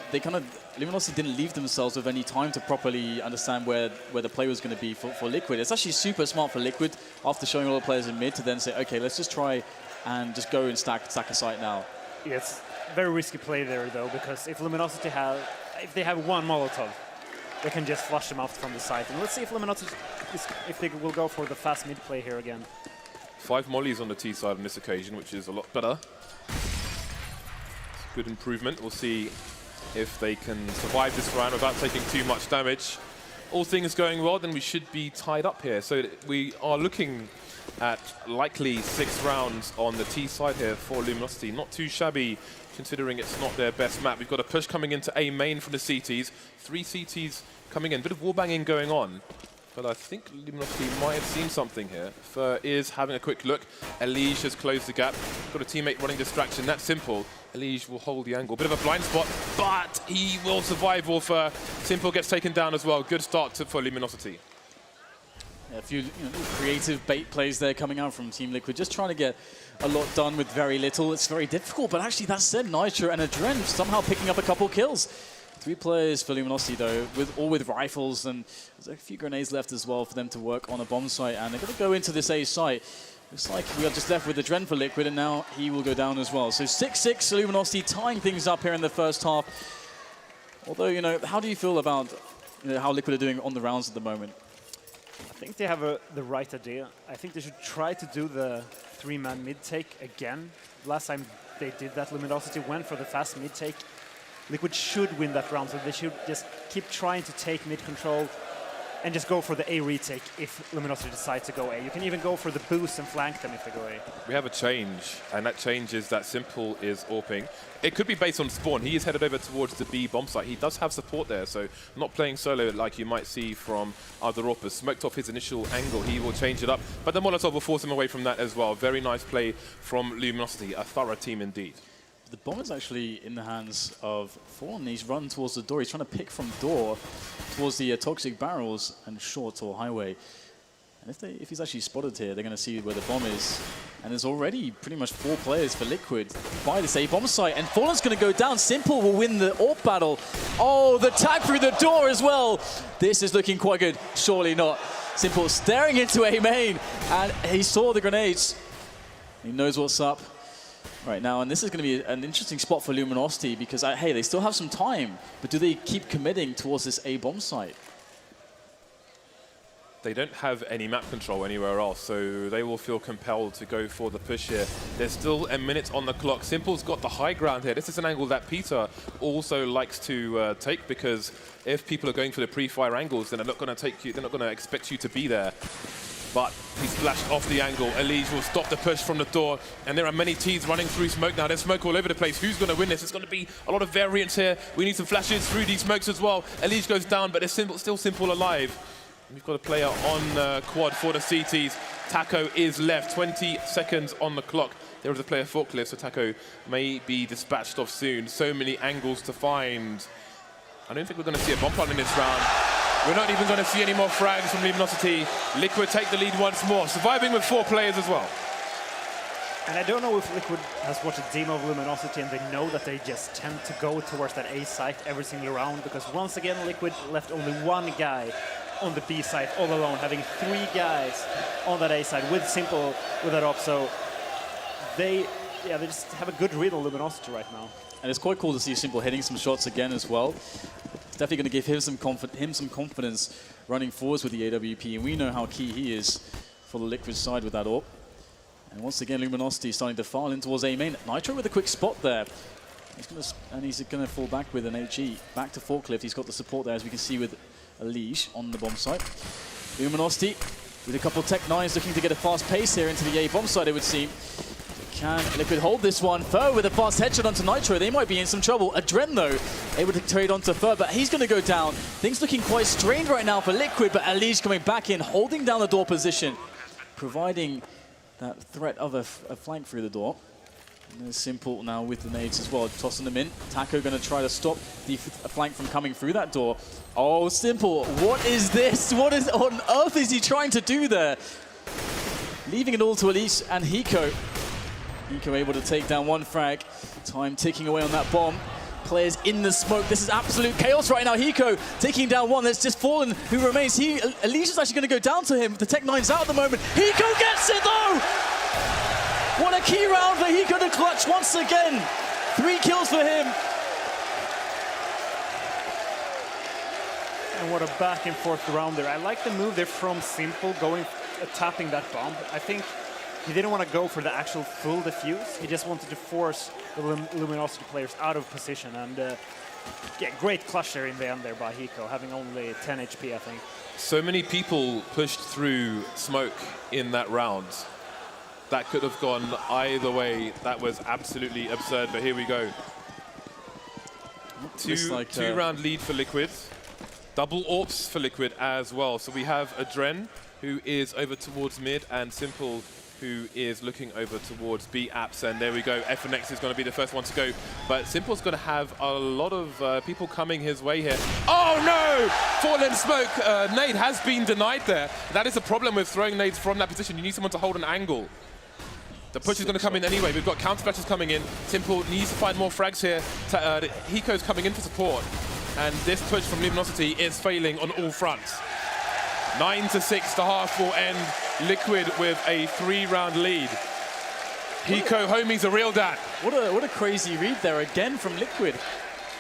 Luminosity didn't leave themselves with any time to properly understand where the play was going to be for Liquid. It's actually super smart for Liquid, after showing all the players in mid, to then say, okay, let's just try and just go and stack a site now. Yes, very risky play there though, because if Luminosity if they have one Molotov, they can just flush them out from the site. And let's see if Luminosity, if they will go for the fast mid play here again. 5 mollies on the T side on this occasion, which is a lot better. Good improvement. We'll see if they can survive this round without taking too much damage. All things going well, then we should be tied up here. So we are looking at likely 6 rounds on the T side here for Luminosity. Not too shabby, considering it's not their best map. We've got a push coming into A main from the CTs. 3 CTs coming in. Bit of wallbanging going on. But I think Luminosity might have seen something here. Fur is having a quick look. Elige has closed the gap. Got a teammate running distraction. That's simple. Elige will hold the angle. Bit of a blind spot, but he will survive. Fur. Simple gets taken down as well. Good start for Luminosity. Yeah, a few creative bait plays there coming out from Team Liquid, just trying to get a lot done with very little. It's very difficult, but actually that said, Nitro and Adren somehow picking up a couple kills. 3 players for Luminosity though, all with rifles, and there's a few grenades left as well for them to work on a bomb site, and they're going to go into this A site. Looks like we are just left with Adren for Liquid, and now he will go down as well. So 6-6 Luminosity tying things up here in the first half. Although, how do you feel about how Liquid are doing on the rounds at the moment? I think they have the right idea. I think they should try to do the 3-man mid take again. Last time they did that, Luminosity went for the fast mid take. Liquid should win that round, so they should just keep trying to take mid control and just go for the A retake if Luminosity decides to go A. You can even go for the boost and flank them if they go A. We have a change, and that change is that Simple is AWPing. It could be based on spawn. He is headed over towards the B bomb site. He does have support there, so not playing solo like you might see from other AWPers. Smoked off his initial angle, he will change it up, but the Molotov will force him away from that as well. Very nice play from Luminosity, a thorough team indeed. The bomb is actually in the hands of Fawn. He's run towards the door. He's trying to pick from door towards the toxic barrels and short or highway. And if he's actually spotted here, they're going to see where the bomb is. And there's already pretty much 4 players for Liquid by this A bomb site. And Fallen's going to go down. Simple will win the AWP battle. Oh, the tag through the door as well. This is looking quite good. Surely not. Simple staring into A main. And he saw the grenades. He knows what's up right now, and this is going to be an interesting spot for Luminosity because, hey, they still have some time, but do they keep committing towards this A bomb site? They don't have any map control anywhere else, so they will feel compelled to go for the push here. There's still a minute on the clock. Simple's got the high ground here. This is an angle that Peter also likes to take, because if people are going for the pre-fire angles, then they're not going to expect you to be there. But he's flashed off the angle. Elige will stop the push from the door, and there are many T's running through smoke now. There's smoke all over the place. Who's going to win this? It's going to be a lot of variance here. We need some flashes through these smokes as well. Elige goes down, but there's still Simple alive. We've got a player on quad for the CTs. Taco is left. 20 seconds on the clock. There is a player forklift, so Taco may be dispatched off soon. So many angles to find. I don't think we're going to see a bomb plant in this round. We're not even going to see any more frags from Luminosity. Liquid take the lead once more, surviving with 4 players as well. And I don't know if Liquid has watched a demo of Luminosity and they know that they just tend to go towards that A site every single round, because once again Liquid left only 1 guy on the B site all alone, having 3 guys on that A site with Simple with that op. So they just have a good read on Luminosity right now. And it's quite cool to see Simple hitting some shots again as well. It's definitely going to give him some confidence running forwards with the AWP, and we know how key he is for the Liquid side with that AWP. And once again, Luminosity starting to file in towards A main. Nitro with a quick spot there. He's going to fall back with an HE. Back to Forklift. He's got the support there, as we can see with Elige on the bomb site. Luminosity with a couple of Tech-9s looking to get a fast pace here into the A bomb side, it would seem. Can Liquid hold this one? Fur with a fast headshot onto Nitro. They might be in some trouble. Adren, though, able to trade onto Fur, but he's going to go down. Things looking quite strained right now for Liquid, but Elige coming back in, holding down the door position, providing that threat of a flank through the door. And Simple now with the nades as well, tossing them in. Taco going to try to stop the flank from coming through that door. Oh, Simple, what is this? What on earth is he trying to do there? Leaving it all to Elise and Hiko. Hiko able to take down one frag. Time ticking away on that bomb. Players in the smoke. This is absolute chaos right now. Hiko taking down one. That's just Fallen who remains. Elise is actually going to go down to him. The Tech-9's out at the moment. Hiko gets it though! What a key round for Hiko to clutch once again. 3 kills for him. And what a back and forth round there. I like the move there from Simple going, tapping that bomb. I think he didn't want to go for the actual full defuse. He just wanted to force the Luminosity players out of position. And yeah, great clutch there in the end there by Hiko, having only 10 HP, I think. So many people pushed through smoke in that round. That could have gone either way. That was absolutely absurd, but here we go. Two-round lead for Liquid. Double AWPs for Liquid as well. So we have Adren, who is over towards mid, and Simple, who is looking over towards B apps. And there we go. FNX is going to be the first one to go. But Simple's going to have a lot of people coming his way here. Oh no! Fallen smoke. Nade has been denied there. That is a problem with throwing nades from that position. You need someone to hold an angle. The push is going to come in anyway. We've got counter splashes coming in. Simple needs to find more frags here. Hiko's coming in for support. And this push from Luminosity is failing on all fronts. 9-6, the half will end. Liquid with a 3-round lead. Hiko, homie's a real dad. What a crazy read there again from Liquid.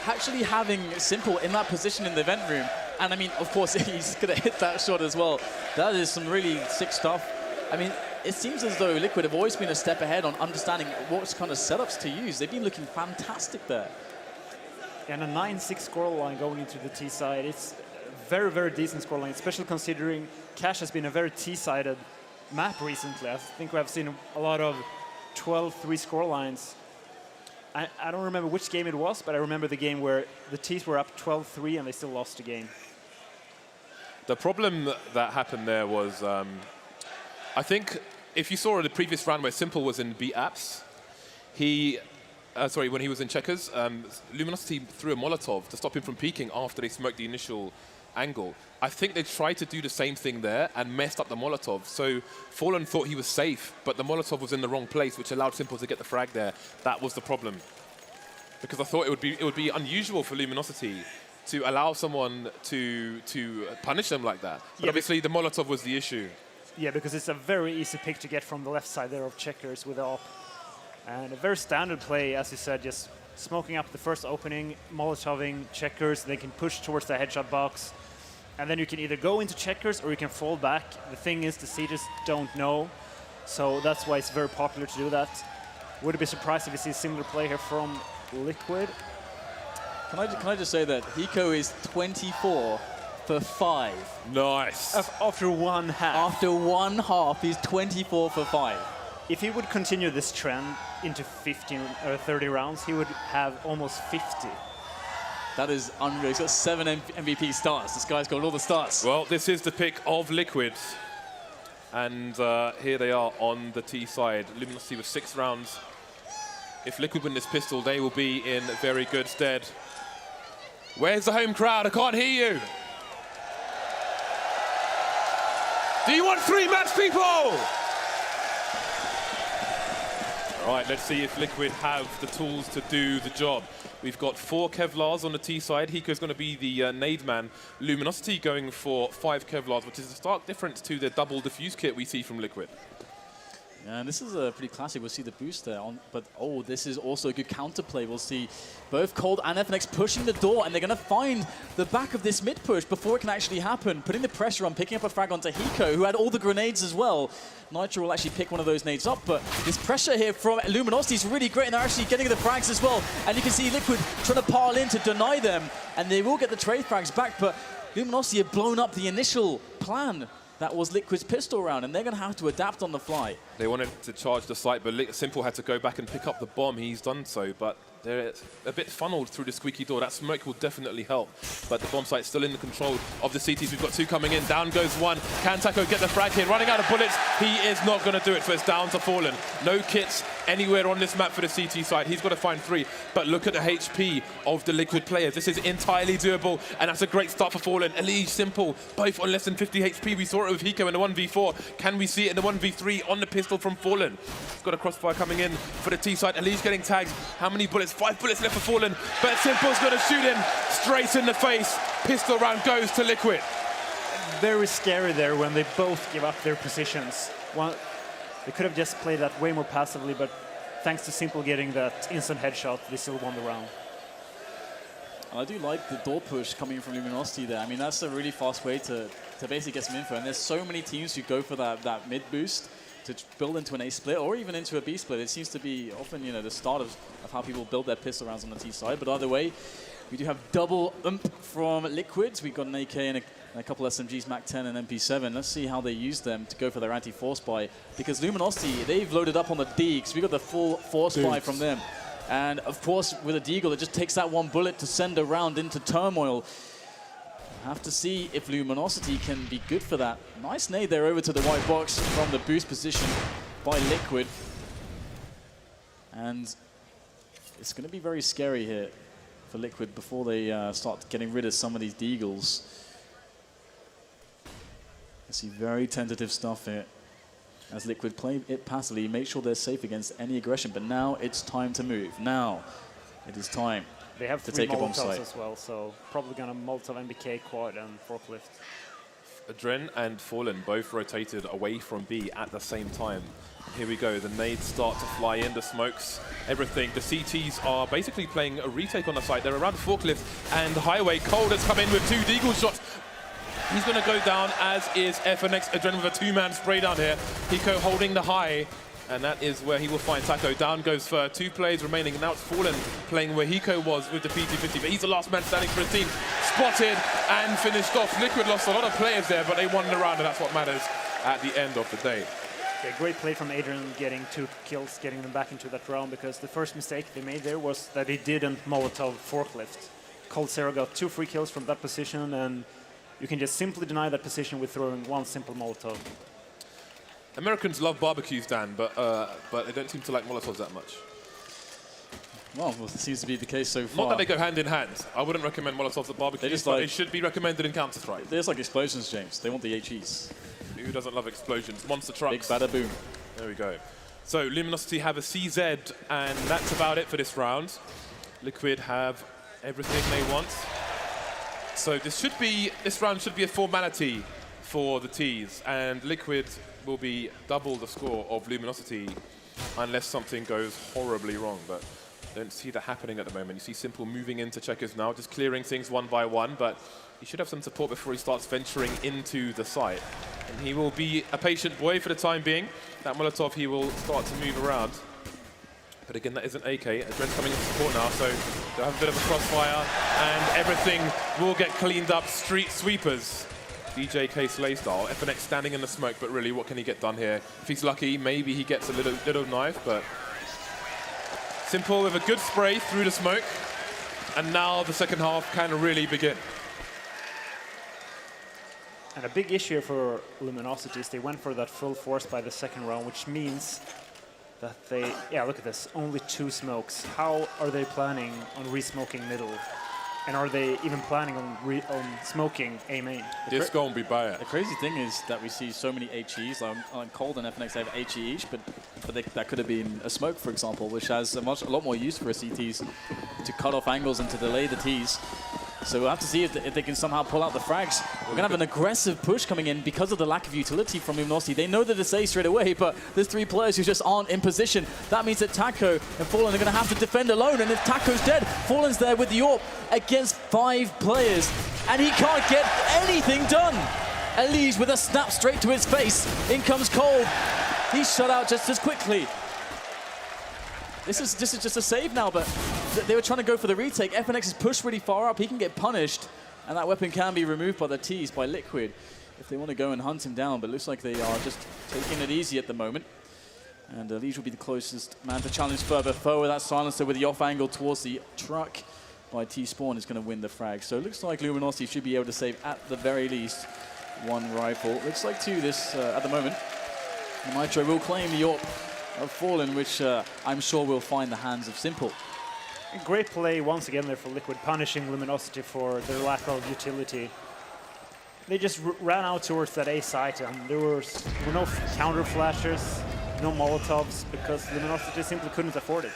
Actually having Simple in that position in the event room. And I mean, of course, he's going to hit that shot as well. That is some really sick stuff. I mean, it seems as though Liquid have always been a step ahead on understanding what kind of setups to use. They've been looking fantastic there. And a 9-6 scoreline going into the T side. It's a very, very decent scoreline, especially considering Cash has been a very T-sided map recently. I think we have seen a lot of 12-3 scorelines. I don't remember which game it was, but I remember the game where the Ts were up 12-3 and they still lost the game. The problem that happened there was, I think if you saw the previous round where Simple was in B apps, when he was in checkers, Luminosity threw a Molotov to stop him from peeking after they smoked the initial angle. I think they tried to do the same thing there and messed up the Molotov. So Fallen thought he was safe, but the Molotov was in the wrong place, which allowed Simple to get the frag there. That was the problem. Because I thought it would be unusual for Luminosity to allow someone to punish them like that. But obviously the Molotov was the issue. Yeah, because it's a very easy pick to get from the left side there of checkers with AWP. And a very standard play, as you said, just smoking up the first opening, Molotoving checkers, they can push towards the headshot box. And then you can either go into checkers or you can fall back. The thing is, the Siegers don't know. So that's why it's very popular to do that. Would be surprised if you see a similar play here from Liquid. Can I just say that Hiko is 24 for 5. Nice. After one half. After one half, he's 24 for 5. If he would continue this trend into 15 or 30 rounds, he would have almost 50. That is unreal. He's got 7 MVP starts. This guy's got all the starts. Well, this is the pick of Liquid. And here they are on the T side. Luminosity with 6 rounds. If Liquid win this pistol, they will be in very good stead. Where's the home crowd? I can't hear you. Do you want 3 match, people? All right, let's see if Liquid have the tools to do the job. We've got 4 Kevlars on the T side. Hiko's going to be the nade man. Luminosity going for 5 Kevlars, which is a stark difference to the double diffuse kit we see from Liquid. Yeah, and this is a pretty classic. We'll see the boost there. But this is also a good counterplay. We'll see both Cold and FNX pushing the door, and they're going to find the back of this mid push before it can actually happen. Putting the pressure on, picking up a frag onto Hiko, who had all the grenades as well. Nitro will actually pick one of those nades up, but this pressure here from Luminosity is really great, and they're actually getting the frags as well. And you can see Liquid trying to pile in to deny them, and they will get the trade frags back, but Luminosity have blown up the initial plan that was Liquid's pistol round, and they're going to have to adapt on the fly. They wanted to charge the site, but Simple had to go back and pick up the bomb. He's done so, but they're a bit funneled through the squeaky door. That smoke will definitely help, but the bomb site's still in the control of the CTs. We've got 2 coming in. Down goes 1. Can Taco get the frag here? Running out of bullets. He is not going to do it, so it's down to Fallen. No kits anywhere on this map for the CT side. He's got to find 3, but look at the HP of the Liquid players. This is entirely doable, and that's a great start for Fallen. Elige, Simple, both on less than 50 HP. We saw it with Hiko in the 1v4. Can we see it in the 1v3 on the pistol from Fallen? He's got a crossfire coming in for the T side. Elige getting tagged. How many bullets? 5 bullets left for Fallen, but Simple's going to shoot him straight in the face. Pistol round goes to Liquid. Very scary there when they both give up their positions. They could have just played that way more passively, but thanks to Simple getting that instant headshot, they still won the round. I do like the door push coming from Luminosity there. I mean, that's a really fast way to basically get some info. And there's so many teams who go for that mid boost to build into an A split or even into a B split. It seems to be often, the start of how people build their pistol rounds on the T side. But either way, we do have double from Liquids. We've got an AK and a couple SMGs, Mac 10 and MP7. Let's see how they use them to go for their anti-force buy. Because Luminosity, they've loaded up on the Deags. We got the full force buy from them. And of course, with a Deagle, it just takes that 1 bullet to send a round into turmoil. Have to see if Luminosity can be good for that. Nice nade there over to the white box from the boost position by Liquid. And it's going to be very scary here for Liquid before they start getting rid of some of these Deagles. I see very tentative stuff here as Liquid play it passively, make sure they're safe against any aggression. But now it's time to move. Now it is time. They have to 3 take a bomb Molotovs site as well, so probably gonna Molotov, MBK, quad, and forklift. Adren and Fallen both rotated away from B at the same time. Here we go, the nades start to fly in, the smokes, everything. The CTs are basically playing a retake on the site. They're around the forklift and the highway. Cold has come in with 2 Deagle shots. He's going to go down, as is FNX. Adren with a 2-man spray down here. Hiko holding the high, and that is where he will find Taco. Down goes for 2 plays remaining, and now it's Fallen playing where Hiko was with the PT-50, but he's the last man standing for his team. Spotted and finished off. Liquid lost a lot of players there, but they won the round, and that's what matters at the end of the day. Yeah, great play from Adrian getting 2 kills, getting them back into that round, because the first mistake they made there was that they didn't Molotov forklift. Cold Zero got 2 free kills from that position, and you can just simply deny that position with throwing 1 simple Molotov. Americans love barbecues, Dan, but they don't seem to like Molotovs that much. Well, it seems to be the case so far. Not that they go hand in hand. I wouldn't recommend Molotovs at barbecues, but they should be recommended in Counter-Strike. They're just like explosions, James. They want the HEs. Who doesn't love explosions? Monster trucks. Big bada boom. There we go. So Luminosity have a CZ, and that's about it for this round. Liquid have everything they want. So this round should be a formality for the Ts, and Liquid will be double the score of Luminosity unless something goes horribly wrong, but don't see that happening at the moment. You see Simple moving into checkers now, just clearing things 1 by 1, but he should have some support before he starts venturing into the site. And he will be a patient boy for the time being. That Molotov, he will start to move around. But again, that isn't AK. Adren's coming in support now, so they'll have a bit of a crossfire, and everything will get cleaned up. Street sweepers. DJK Slay style. FNX standing in the smoke, but really, what can he get done here? If he's lucky, maybe he gets a little knife, but Simple with a good spray through the smoke, and now the second half can really begin. And a big issue for Luminosity is they went for that full force by the second round, which means that look at this, only 2 smokes. How are they planning on re-smoking middle? And are they even planning on smoking A main? It's going to be bad. The crazy thing is that we see so many HEs. On Cold and FNX, they have HE each, but that could have been a smoke, for example, which has a lot more use for CTs to cut off angles and to delay the Ts. So we'll have to see if they can somehow pull out the frags. We're going to have an aggressive push coming in because of the lack of utility from Luminosity. They know that it's A straight away, but there's 3 players who just aren't in position. That means that Taco and Fallen are going to have to defend alone, and if Taco's dead, Fallen's there with the AWP against 5 players, and he can't get anything done. Elige with a snap straight to his face. In comes Cold. He's shut out just as quickly. This is just a save now, but they were trying to go for the retake. FNX is pushed really far up. He can get punished, and that weapon can be removed by the Ts, by Liquid. if they want to go and hunt him down, but it looks like they are just taking it easy at the moment. And Lige will be the closest man to challenge further. Foe with that silencer with the off angle towards the truck by T-Spawn is going to win the frag. So it looks like Luminosity should be able to save at the very least one rifle. Looks like two this at the moment. Nitro will claim the AWP of Fallen, which I'm sure will find the hands of Simple. Great play once again there for Liquid, punishing Luminosity for their lack of utility. They just ran out towards that A site, and there were no counter flashes, no Molotovs, because Luminosity simply couldn't afford it.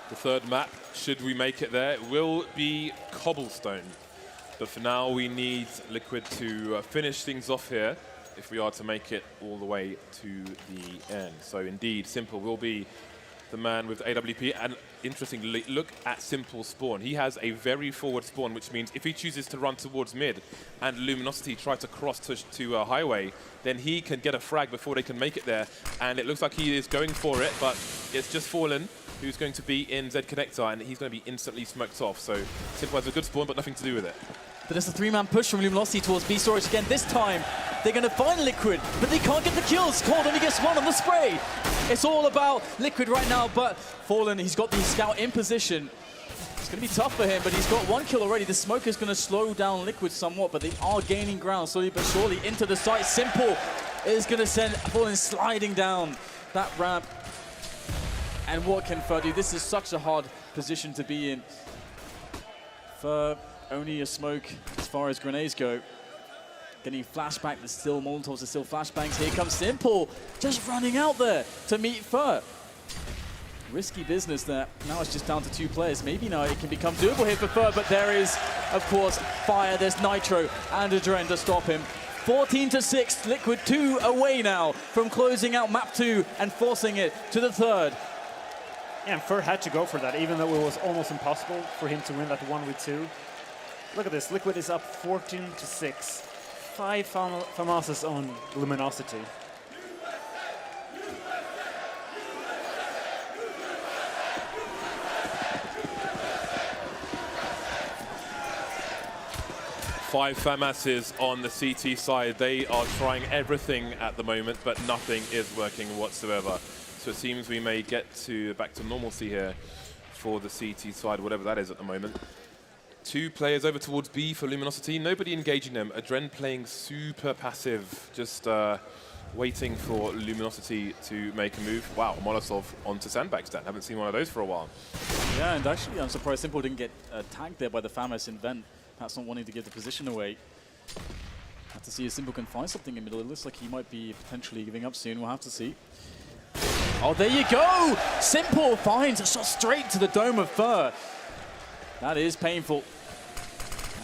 The third map, should we make it there, will be Cobblestone. But for now, we need Liquid to finish things off here if we are to make it all the way to the end. So indeed, Simple will be the man with AWP. And interestingly, look at Simple's spawn. He has a very forward spawn, which means if he chooses to run towards mid and Luminosity try to cross to a highway, then he can get a frag before they can make it there. And it looks like he is going for it, but it's just Fallen who's going to be in Z Connector, and he's going to be instantly smoked off. So Simple has a good spawn, but nothing to do with it. But it's a three-man push from Luminosity towards B storage again. This time, they're going to find Liquid, but they can't get the kills. Cold only gets one on the spray. It's all about Liquid right now, but Fallen, he's got the scout in position. It's going to be tough for him, but he's got one kill already. The smoke is going to slow down Liquid somewhat, but they are gaining ground slowly but surely into the site. Simple is going to send Fallen sliding down that ramp. And what can Fur do? This is such a hard position to be in. Fur, only a smoke as far as grenades go. Getting flashback, there's still Molotovs, there's still flashbangs. Here comes Simple, just running out there to meet Fur. Risky business there. Now it's just down to two players. Maybe now it can become doable here for Fur, but there is, of course, fire. There's Nitro and Adren to stop him. 14-6, Liquid 2 away now from closing out map 2 and forcing it to the third. Yeah, and Fur had to go for that, even though it was almost impossible for him to win that 1v2. Look at this, Liquid is up 14-6. 5 FAMASs on Luminosity. Five FAMASs on the CT side. They are trying everything at the moment, but nothing is working whatsoever. So it seems we may get back to normalcy here for the CT side, whatever that is at the moment. Two players over towards B for Luminosity. Nobody engaging them. Adren playing super passive, just waiting for Luminosity to make a move. Wow, Molotov onto sandbag stand. Haven't seen one of those for a while. Yeah, and actually I'm surprised Simple didn't get tagged there by the FAMAS in Vent. Perhaps not wanting to give the position away. Have to see if Simple can find something in the middle. It looks like he might be potentially giving up soon. We'll have to see. Oh, there you go! Simple finds a shot straight to the dome of Fur. That is painful.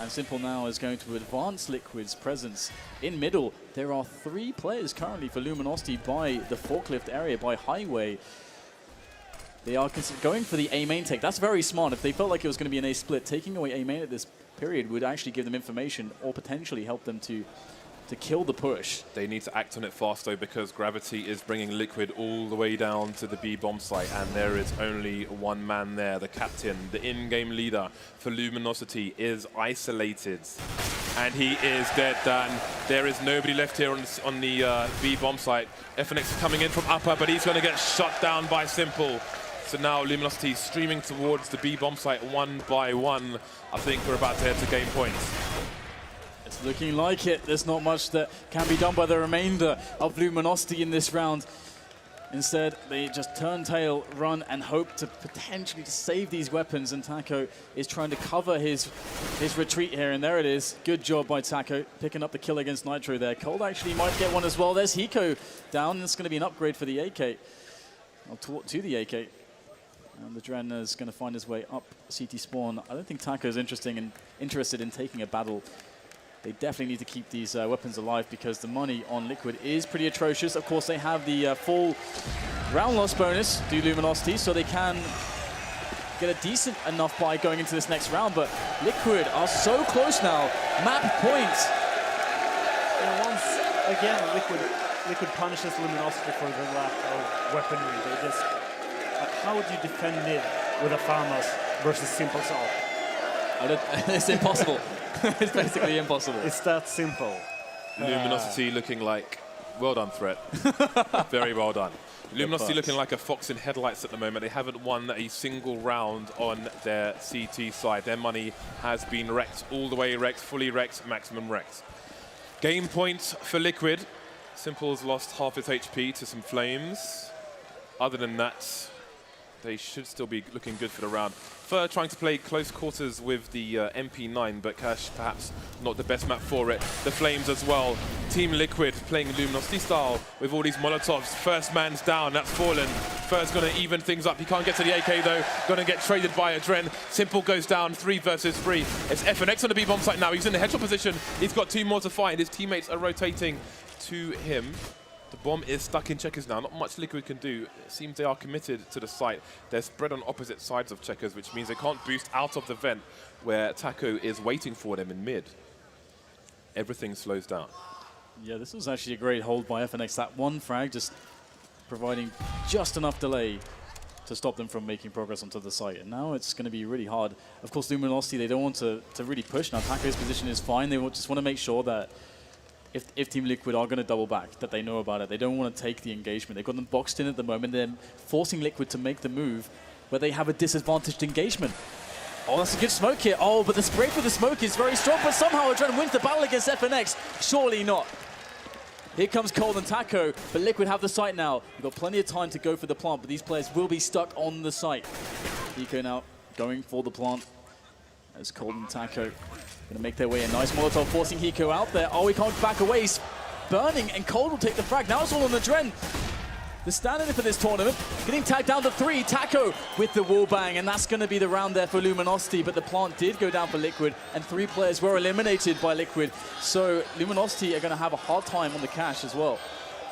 And Simple now is going to advance Liquid's presence in middle. There are 3 players currently for Luminosity by the forklift area, by highway. They are going for the A main take. That's very smart. If they felt like it was going to be an A split, taking away A main at this period would actually give them information or potentially help them to kill the push. They need to act on it fast though, because Gravity is bringing Liquid all the way down to the B bomb site, and there is only one man there. The captain, the in-game leader for Luminosity is isolated, and he is dead, Dan. There is nobody left here on the B bomb site. FNX is coming in from upper, but he's going to get shot down by Simple. So now Luminosity is streaming towards the B bomb site one by one. I think we're about to head to game points. It's looking like it. There's not much that can be done by the remainder of Luminosity in this round. Instead, they just turn tail, run, and hope to potentially save these weapons. And Taco is trying to cover his retreat here, and there it is. Good job by Taco, picking up the kill against Nitro there. Cold actually might get one as well. There's Hiko down. It's going to be an upgrade for the AK, or to the AK. And the Dren is going to find his way up CT spawn. I don't think Taco is interested in taking a battle. They definitely need to keep these weapons alive, because the money on Liquid is pretty atrocious. Of course, they have the full round loss bonus due Luminosity, so they can get a decent enough buy going into this next round. But Liquid are so close now. Map points. And once again, Liquid punishes Luminosity for their lack of weaponry. They just... how would you defend mid with a FAMAS versus Simple Salt? It's impossible. It's basically impossible. It's that simple. Luminosity looking like, well done, Threat. Very well done. Luminosity looking like a fox in headlights at the moment. They haven't won a single round on their CT side. Their money has been wrecked, all the way wrecked, fully wrecked, maximum wrecked. Game point for Liquid. Simple's lost half his HP to some flames. Other than that, they should still be looking good for the round. Fur trying to play close quarters with the MP9, but Cash perhaps not the best map for it. The Flames as well. Team Liquid playing Luminosity style with all these Molotovs. First man's down, that's fallen. Fur's going to even things up. He can't get to the AK though. Going to get traded by Adren. Simple goes down, 3 versus 3. It's FNX on the B-bomb site now. He's in the headshot position. He's got 2 more to find. His teammates are rotating to him. The bomb is stuck in Checkers now. Not much Liquid can do. It seems they are committed to the site. They're spread on opposite sides of Checkers, which means they can't boost out of the vent where Taco is waiting for them in mid. Everything slows down. Yeah, this was actually a great hold by FNX. That one frag just providing just enough delay to stop them from making progress onto the site. And now it's going to be really hard. Of course, Luminosity, they don't want to really push. Now, Taco's position is fine. They just want to make sure that if Team Liquid are going to double back, that they know about it. They don't want to take the engagement. They've got them boxed in at the moment. They're forcing Liquid to make the move where they have a disadvantaged engagement. Oh, that's a good smoke here. Oh, but the spray for the smoke is very strong, but somehow Adren wins the battle against FNX. Surely not. Here comes Cold and Taco, but Liquid have the site now. We've got plenty of time to go for the plant, but these players will be stuck on the site. Eco now going for the plant as Cold and Taco going to make their way a nice Molotov, forcing Hiko out there. Oh, he can't back away. He's burning, and Cold will take the frag. Now it's all on the Adren. The standard for this tournament, getting tagged down to 3. Taco with the wall bang, and that's going to be the round there for Luminosity, but the plant did go down for Liquid, and 3 players were eliminated by Liquid. So Luminosity are going to have a hard time on the cash as well.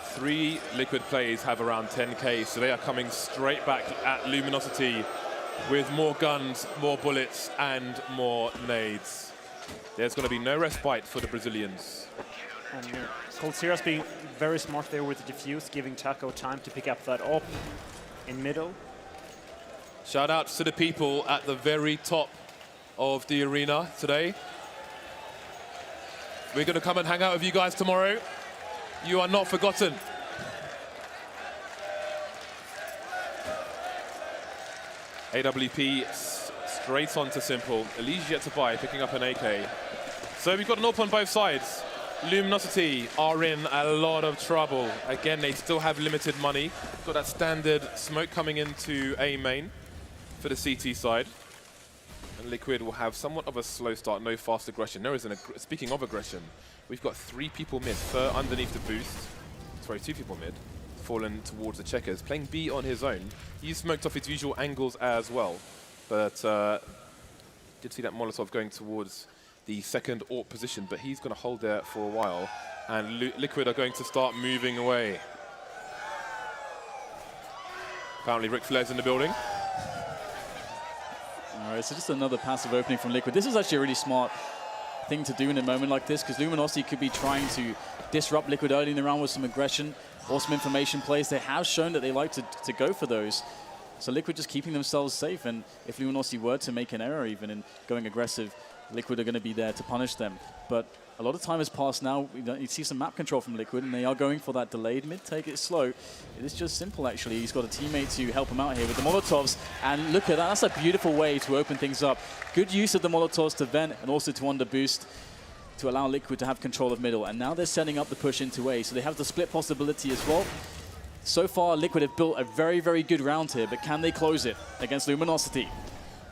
3 Liquid players have around 10k, so they are coming straight back at Luminosity with more guns, more bullets, and more nades. There's going to be no respite for the Brazilians. And Cold Sirius being very smart there with the defuse, giving Taco time to pick up that op in middle. Shout out to the people at the very top of the arena today. We're going to come and hang out with you guys tomorrow. You are not forgotten. AWP straight on to Simple. Elise yet to buy, picking up an AK. So we've got an AWP on both sides. Luminosity are in a lot of trouble. Again, they still have limited money. Got that standard smoke coming into A main for the CT side. And Liquid will have somewhat of a slow start, no fast aggression. There is speaking of aggression, we've got 3 people mid. Fur underneath the boost. Sorry, 2 people mid. Fallen towards the Checkers, playing B on his own. He's smoked off his usual angles as well. But did see that Molotov going towards the second AWP position, but he's going to hold there for a while. And Liquid are going to start moving away. Apparently Ric Flair's in the building. All right, so just another passive opening from Liquid. This is actually a really smart thing to do in a moment like this, because Luminosity could be trying to disrupt Liquid early in the round with some aggression or some information plays. They have shown that they like to go for those. So Liquid just keeping themselves safe, and if Luminosity were to make an error even in going aggressive, Liquid are going to be there to punish them. But a lot of time has passed now. You see some map control from Liquid, and they are going for that delayed mid. Take it slow. It is just Simple, actually. He's got a teammate to help him out here with the Molotovs. And look at that. That's a beautiful way to open things up. Good use of the Molotovs to vent and also to under boost to allow Liquid to have control of middle. And now they're setting up the push into A, so they have the split possibility as well. So far, Liquid have built a very, very good round here, but can they close it against Luminosity?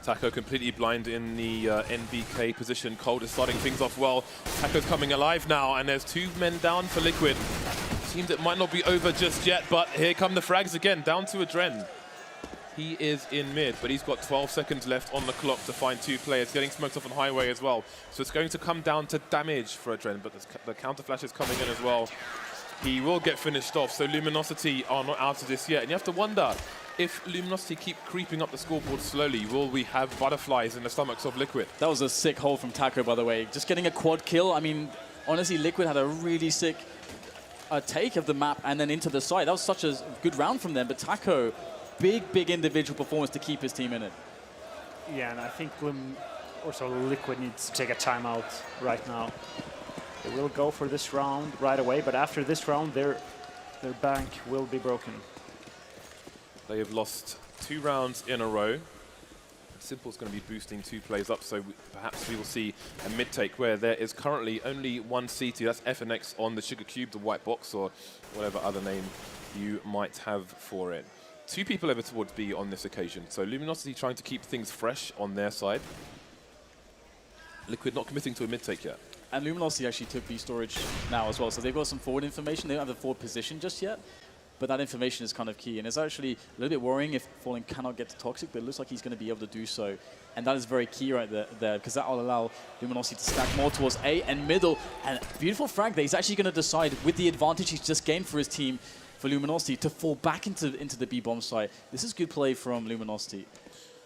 Taco completely blind in the NBK position. Cold is starting things off well. Taco's coming alive now, and there's 2 men down for Liquid. Seems it might not be over just yet, but here come the frags again, down to Adren. He is in mid, but he's got 12 seconds left on the clock to find 2 players, getting smoked off on highway as well. So it's going to come down to damage for Adren, but the counter flash is coming in as well. He will get finished off, so Luminosity are not out of this yet. And you have to wonder, if Luminosity keep creeping up the scoreboard slowly, will we have butterflies in the stomachs of Liquid? That was a sick hold from Taco, by the way. Just getting a quad kill. I mean, honestly, Liquid had a really sick take of the map and then into the site. That was such a good round from them, but Taco, big individual performance to keep his team in it. Yeah, and I think Also, Liquid needs to take a timeout right now. They will go for this round right away, but after this round, their bank will be broken. They have lost 2 rounds in a row. Simple's going to be boosting 2 plays up, so perhaps we will see a mid-take where there is currently only one CT. That's FNX on the Sugar Cube, the white box, or whatever other name you might have for it. 2 people over towards B on this occasion. So Luminosity trying to keep things fresh on their side. Liquid not committing to a mid-take yet. And Luminosity actually took B storage now as well, so they've got some forward information. They don't have the forward position just yet, but that information is kind of key. And it's actually a little bit worrying if Fallen cannot get to Toxic, but it looks like he's going to be able to do so. And that is very key right there, because that will allow Luminosity to stack more towards A and middle. And beautiful frag there. He's actually going to decide, with the advantage he's just gained for his team, for Luminosity, to fall back into the B-bomb site. This is good play from Luminosity.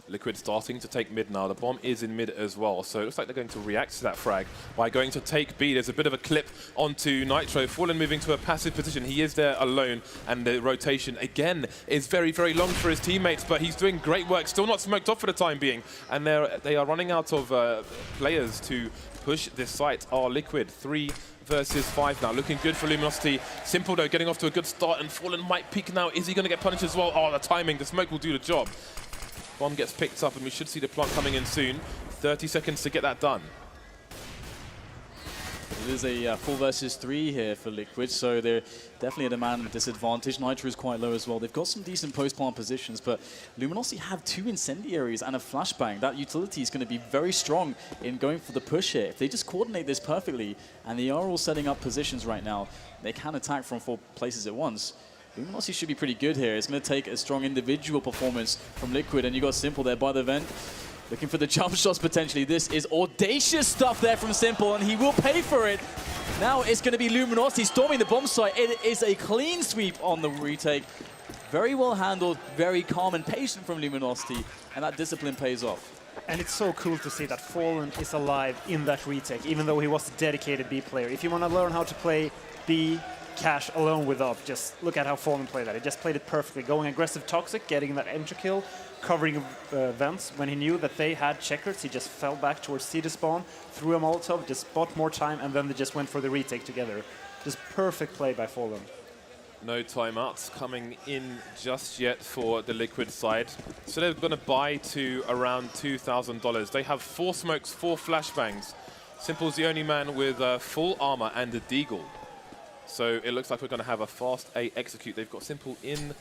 Liquid starting to take mid now. The bomb is in mid as well, so it looks like they're going to react to that frag by going to take B. There's a bit of a clip onto Nitro. Fallen moving to a passive position. He is there alone, and the rotation, again, is very, very long for his teammates, but he's doing great work. Still not smoked off for the time being, and they are running out of players to push this site. Liquid 3 versus 5 now. Looking good for Luminosity. Simple, though, getting off to a good start, and Fallen might peek now. Is he going to get punished as well? The timing. The smoke will do the job. Bomb gets picked up, and we should see the plant coming in soon. 30 seconds to get that done. It is a 4 versus 3 here for Liquid, so they're definitely at a man disadvantage. Nitro is quite low as well. They've got some decent post-plant positions, but Luminosity have 2 incendiaries and a flashbang. That utility is going to be very strong in going for the push here. If they just coordinate this perfectly, and they are all setting up positions right now, they can attack from 4 places at once. Luminosity should be pretty good here. It's going to take a strong individual performance from Liquid, and you got Simple there by the vent, looking for the jump shots potentially. This is audacious stuff there from Simple, and he will pay for it. Now it's going to be Luminosity storming the bomb site. It is a clean sweep on the retake. Very well handled, very calm and patient from Luminosity, and that discipline pays off. And it's so cool to see that Fallen is alive in that retake, even though he was a dedicated B player. If you want to learn how to play B cash alone with up, just look at how Fallen played that. He just played it perfectly, going aggressive Toxic, getting that entry kill, covering vents. When he knew that they had checkers, he just fell back towards C to spawn, threw a Molotov, just bought more time, and then they just went for the retake together. Just perfect play by Fallen. No timeouts coming in just yet for the Liquid side. So they're going to buy to around $2,000. They have 4 smokes, 4 flashbangs. Simple's the only man with full armor and a deagle. So it looks like we're going to have a fast A execute. They've got Simple in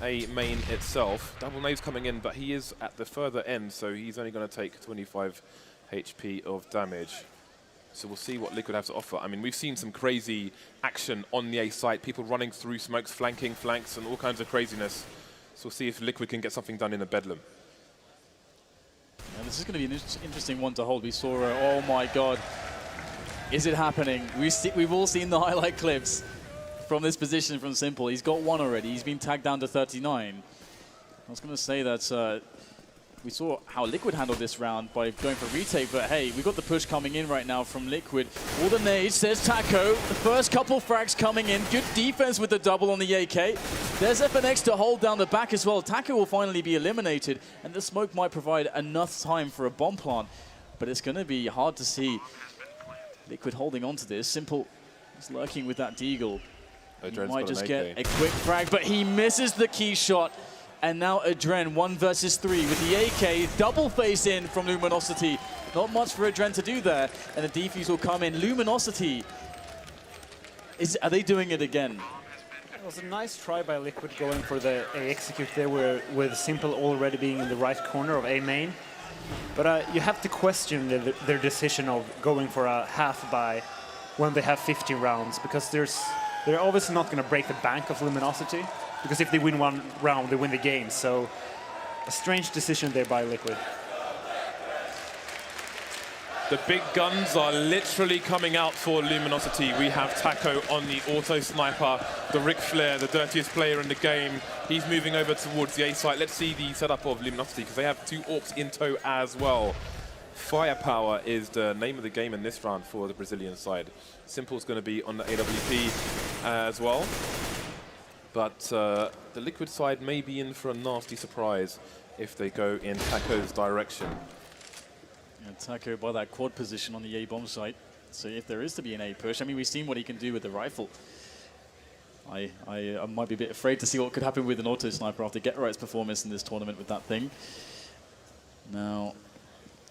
a main itself. Double Nave's coming in, but he is at the further end, so he's only going to take 25 HP of damage. So we'll see what Liquid have to offer. I mean, we've seen some crazy action on the A site, people running through smokes, flanking flanks, and all kinds of craziness. So we'll see if Liquid can get something done in the bedlam. Yeah, this is going to be an interesting one to hold. We saw, oh my god. Is it happening? We've all seen the highlight clips from this position from Simple. He's got 1 already. He's been tagged down to 39. I was going to say that we saw how Liquid handled this round by going for retake, but hey, we got the push coming in right now from Liquid. All the nades, says Taco. The first couple frags coming in. Good defense with the double on the AK. There's FNX to hold down the back as well. Taco will finally be eliminated, and the smoke might provide enough time for a bomb plant, but it's going to be hard to see Liquid holding on to this. Simple is lurking with that deagle. He might just get a quick frag, but he misses the key shot. And now Adren 1 versus 3 with the AK. Double face in from Luminosity. Not much for Adren to do there. And the defuse will come in. Luminosity, are they doing it again? It was a nice try by Liquid going for the A execute there, with Simple already being in the right corner of A main. But you have to question their decision of going for a half buy when they have 50 rounds, because they're obviously not going to break the bank of Luminosity, because if they win 1 round, they win the game. So a strange decision there by Liquid. The big guns are literally coming out for Luminosity. We have Taco on the auto sniper, the Ric Flair, the dirtiest player in the game. He's moving over towards the A site. Let's see the setup of Luminosity, because they have 2 orcs in tow as well. Firepower is the name of the game in this round for the Brazilian side. Simple's going to be on the AWP as well. But the Liquid side may be in for a nasty surprise if they go in Taco's direction. And Taco by that quad position on the A bomb site. So if there is to be an A push, I mean, we've seen what he can do with the rifle. I might be a bit afraid to see what could happen with an auto sniper after Get Right's performance in this tournament with that thing. Now,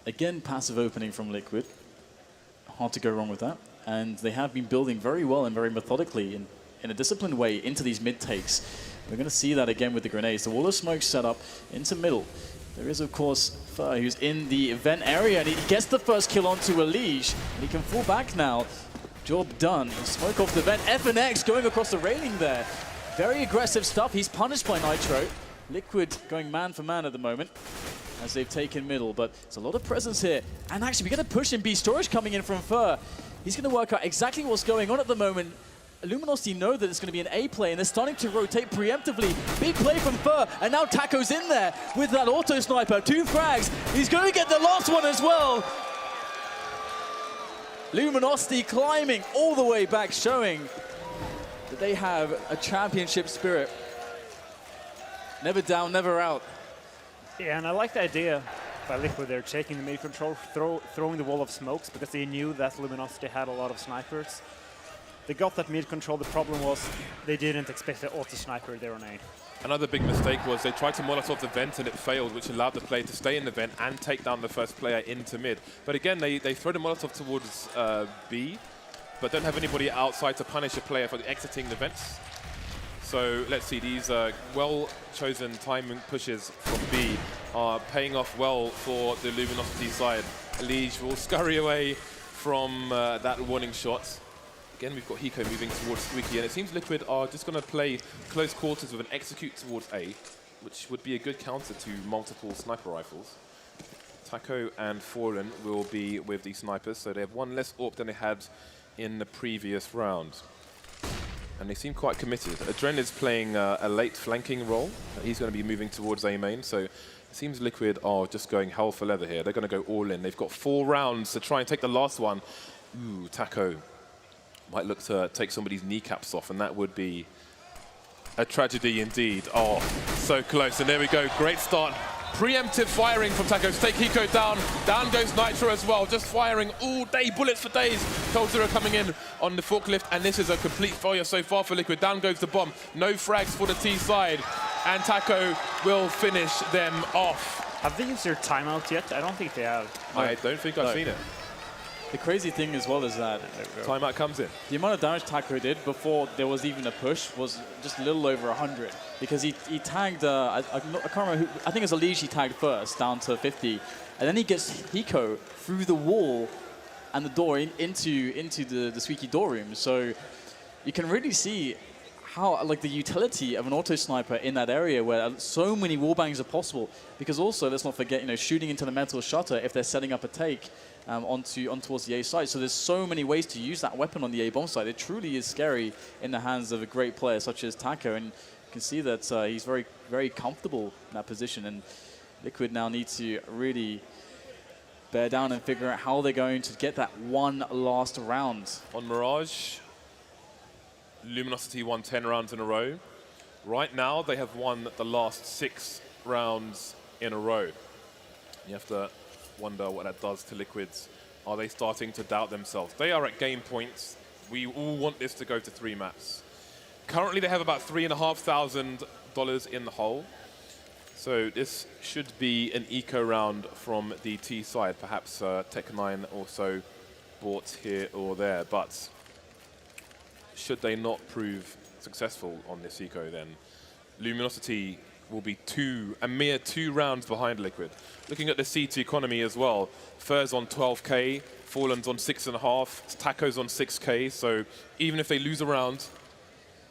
again, passive opening from Liquid. Hard to go wrong with that. And they have been building very well and very methodically in a disciplined way into these mid takes. We're going to see that again with the grenades. The wall of smoke set up into middle. There is, of course, Fur, who's in the vent area, and he gets the first kill onto Elige, and he can fall back now. Job done. Smoke off the vent. FNX going across the railing there. Very aggressive stuff. He's punished by Nitro. Liquid going man for man at the moment as they've taken middle, but it's a lot of presence here. And actually, we get a push in B storage coming in from Fur. He's going to work out exactly what's going on at the moment. Luminosity know that it's going to be an A play, and they're starting to rotate preemptively. Big play from Fur, and now Taco's in there with that auto sniper. 2 frags. He's going to get the last one as well. Luminosity climbing all the way back, showing that they have a championship spirit. Never down, never out. Yeah, and I like the idea by Liquid there, taking the mid control, throwing the wall of smokes, because they knew that Luminosity had a lot of snipers. They got that mid control. The problem was they didn't expect the auto sniper there on A. Another big mistake was they tried to Molotov the vent and it failed, which allowed the player to stay in the vent and take down the first player into mid. But again, they throw the Molotov towards B, but don't have anybody outside to punish a player for exiting the vents. So let's see, these well-chosen timing pushes from B are paying off well for the Luminosity side. Elige will scurry away from that warning shot. Again, we've got Hiko moving towards Squeaky, and it seems Liquid are just going to play close quarters with an execute towards A, which would be a good counter to multiple sniper rifles. Taco and Fallen will be with the snipers, so they have 1 less AWP than they had in the previous round. And they seem quite committed. Adren is playing a late flanking role. He's going to be moving towards A main, so it seems Liquid are just going hell for leather here. They're going to go all in. They've got 4 rounds to try and take the last one. Ooh, Taco might look to take somebody's kneecaps off, and that would be a tragedy indeed. Oh, so close. And there we go. Great start. Preemptive firing from Taco to take Hiko down. Down goes Nitro as well. Just firing all day, bullets for days. Cold Zero coming in on the forklift, and this is a complete failure so far for Liquid. Down goes the bomb. No frags for the T side, and Taco will finish them off. Have they used their timeout yet? I don't think they have. I don't think I've seen it. The crazy thing as well is that Timeout comes in. the amount of damage Taco did before there was even a push was just a little over 100, because he tagged, I can't remember who, I think it was Elige he tagged first, down to 50, and then he gets Hiko through the wall and the door into the Squeaky door room. So you can really see how, like, the utility of an auto sniper in that area where so many wallbangs are possible, because also, let's not forget, shooting into the metal shutter if they're setting up a take on towards the A side. So there's so many ways to use that weapon on the A bomb side. It truly is scary in the hands of a great player such as Taco, and you can see that he's very, very comfortable in that position, and Liquid now need to really bear down and figure out how they're going to get that one last round. On Mirage, Luminosity won 10 rounds in a row. Right now, they have won the last 6 rounds in a row. You have to wonder what that does to Liquids. Are they starting to doubt themselves? They are at game points. We all want this to go to 3 maps. Currently, they have about $3,500 in the hole. So this should be an eco round from the T side. Perhaps Tech9 also bought here or there. But should they not prove successful on this eco, then Luminosity will be a mere 2 rounds behind Liquid. Looking at the CT economy as well, Fur's on 12K, Fallen's on 6.5, Taco's on 6K. So even if they lose a round,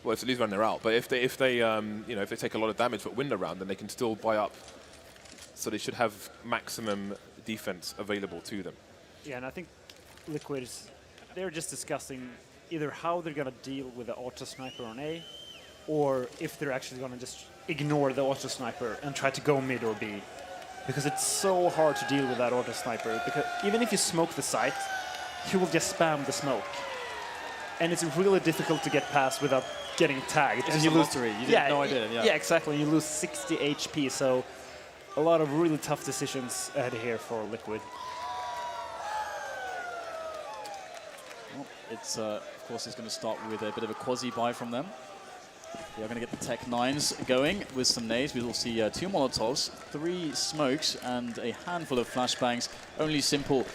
well, if they lose a round, they're out. But if they take a lot of damage but win the round, then they can still buy up. So they should have maximum defense available to them. Yeah, and I think Liquid they're just discussing either how they're going to deal with the auto sniper on A, or if they're actually going to just ignore the auto sniper and try to go mid or B. Because it's so hard to deal with that auto sniper, because even if you smoke the site, he will just spam the smoke. And it's really difficult to get past without getting tagged. It's just a lottery. You have no idea. Yeah, exactly. You lose 60 HP, so a lot of really tough decisions ahead here for Liquid. It's, of course, it's going to start with a bit of a quasi-buy from them. They are going to get the Tech 9s going with some nades. We will see 2 Molotovs, 3 smokes, and a handful of flashbangs. Only Simple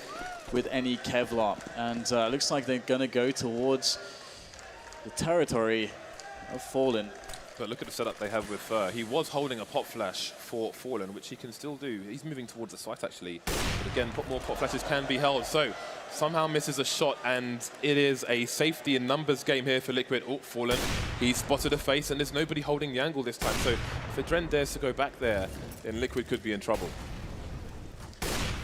with any Kevlar. And looks like they're going to go towards the territory of Fallen. But look at the setup they have with Fur. He was holding a pop flash for Fallen, which he can still do. He's moving towards the site, actually. But again, more pop flashes can be held. So somehow misses a shot, and it is a safety in numbers game here for Liquid. Oh, Fallen. He spotted a face, and there's nobody holding the angle this time. So if Adren dares to go back there, then Liquid could be in trouble.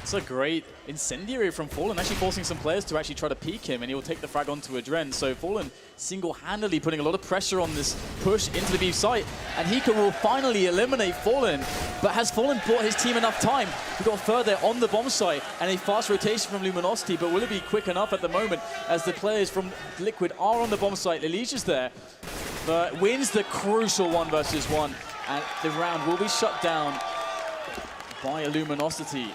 It's a great incendiary from Fallen, actually forcing some players to actually try to peek him, and he will take the frag onto Adren. So Fallen single-handedly putting a lot of pressure on this push into the B site, and Hiko will finally eliminate Fallen. But has Fallen bought his team enough time? We got further on the bomb site, and a fast rotation from Luminosity, but will it be quick enough at the moment as the players from Liquid are on the bomb site? Lilige is there, but wins the crucial 1v1, and the round will be shut down by Luminosity.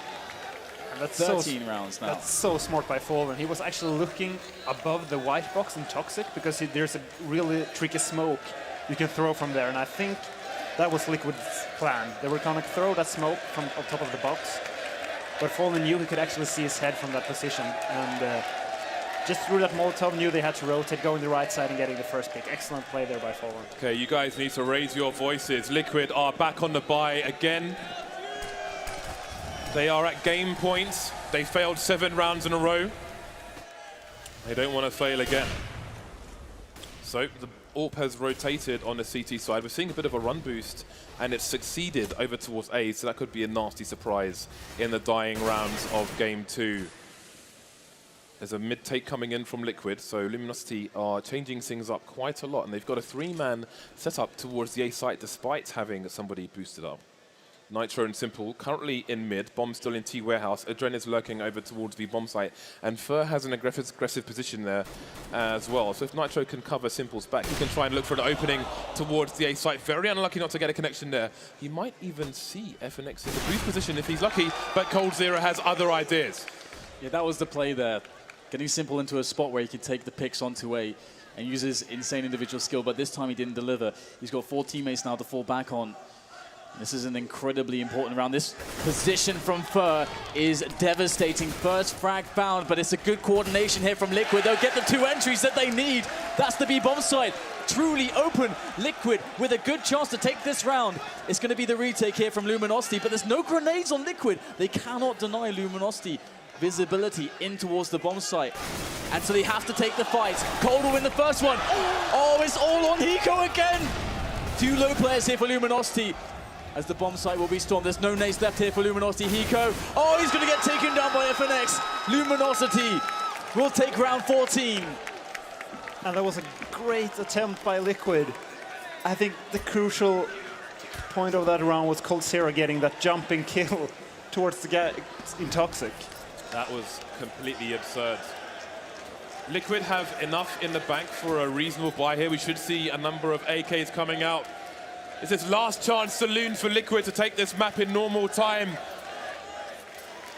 That's 13 rounds now. That's so smart by Fallen. He was actually looking above the white box in Toxic because there's a really tricky smoke you can throw from there. And I think that was Liquid's plan. They were going to throw that smoke from on top of the box. But Fallen knew he could actually see his head from that position. And just through that Molotov, knew they had to rotate, going the right side and getting the first pick. Excellent play there by Fallen. Okay, you guys need to raise your voices. Liquid are back on the buy again. They are at game points. They failed 7 rounds in a row. They don't want to fail again. So the AWP has rotated on the CT side. We're seeing a bit of a run boost, and it's succeeded over towards A, so that could be a nasty surprise in the dying rounds of game 2. There's a mid-take coming in from Liquid, so Luminosity are changing things up quite a lot, and they've got a 3-man setup towards the A site despite having somebody boosted up. Nitro and Simple currently in mid, Bomb still in T warehouse, Adren is lurking over towards the bomb site, and Fur has an aggressive position there as well. So if Nitro can cover Simple's back, he can try and look for an opening towards the A site. Very unlucky not to get a connection there. He might even see FNX in the boost position if he's lucky, but coldzera has other ideas. Yeah, that was the play there. Getting Simple into a spot where he could take the picks onto A and use his insane individual skill, but this time he didn't deliver. He's got 4 teammates now to fall back on. This is an incredibly important round. This position from Fur is devastating. First frag found, but it's a good coordination here from Liquid. They'll get the 2 entries that they need. That's the B bomb site. Truly open. Liquid with a good chance to take this round. It's going to be the retake here from Luminosity, but there's no grenades on Liquid. They cannot deny Luminosity visibility in towards the bomb site. And so they have to take the fight. Cold will win the first one. Oh, it's all on Hiko again. 2 low players here for Luminosity. As the bomb site will be stormed. There's no nades left here for Luminosity. Hiko, oh, he's going to get taken down by FNX. Luminosity will take round 14. And that was a great attempt by Liquid. I think the crucial point of that round was coldzera getting that jumping kill towards the guy in Toxic. That was completely absurd. Liquid have enough in the bank for a reasonable buy here. We should see a number of AKs coming out. It's his last chance saloon for Liquid to take this map in normal time.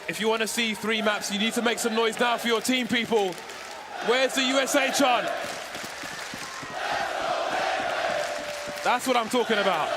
If you want to see 3 maps, you need to make some noise now for your team, people. Where's the USA chant? That's what I'm talking about.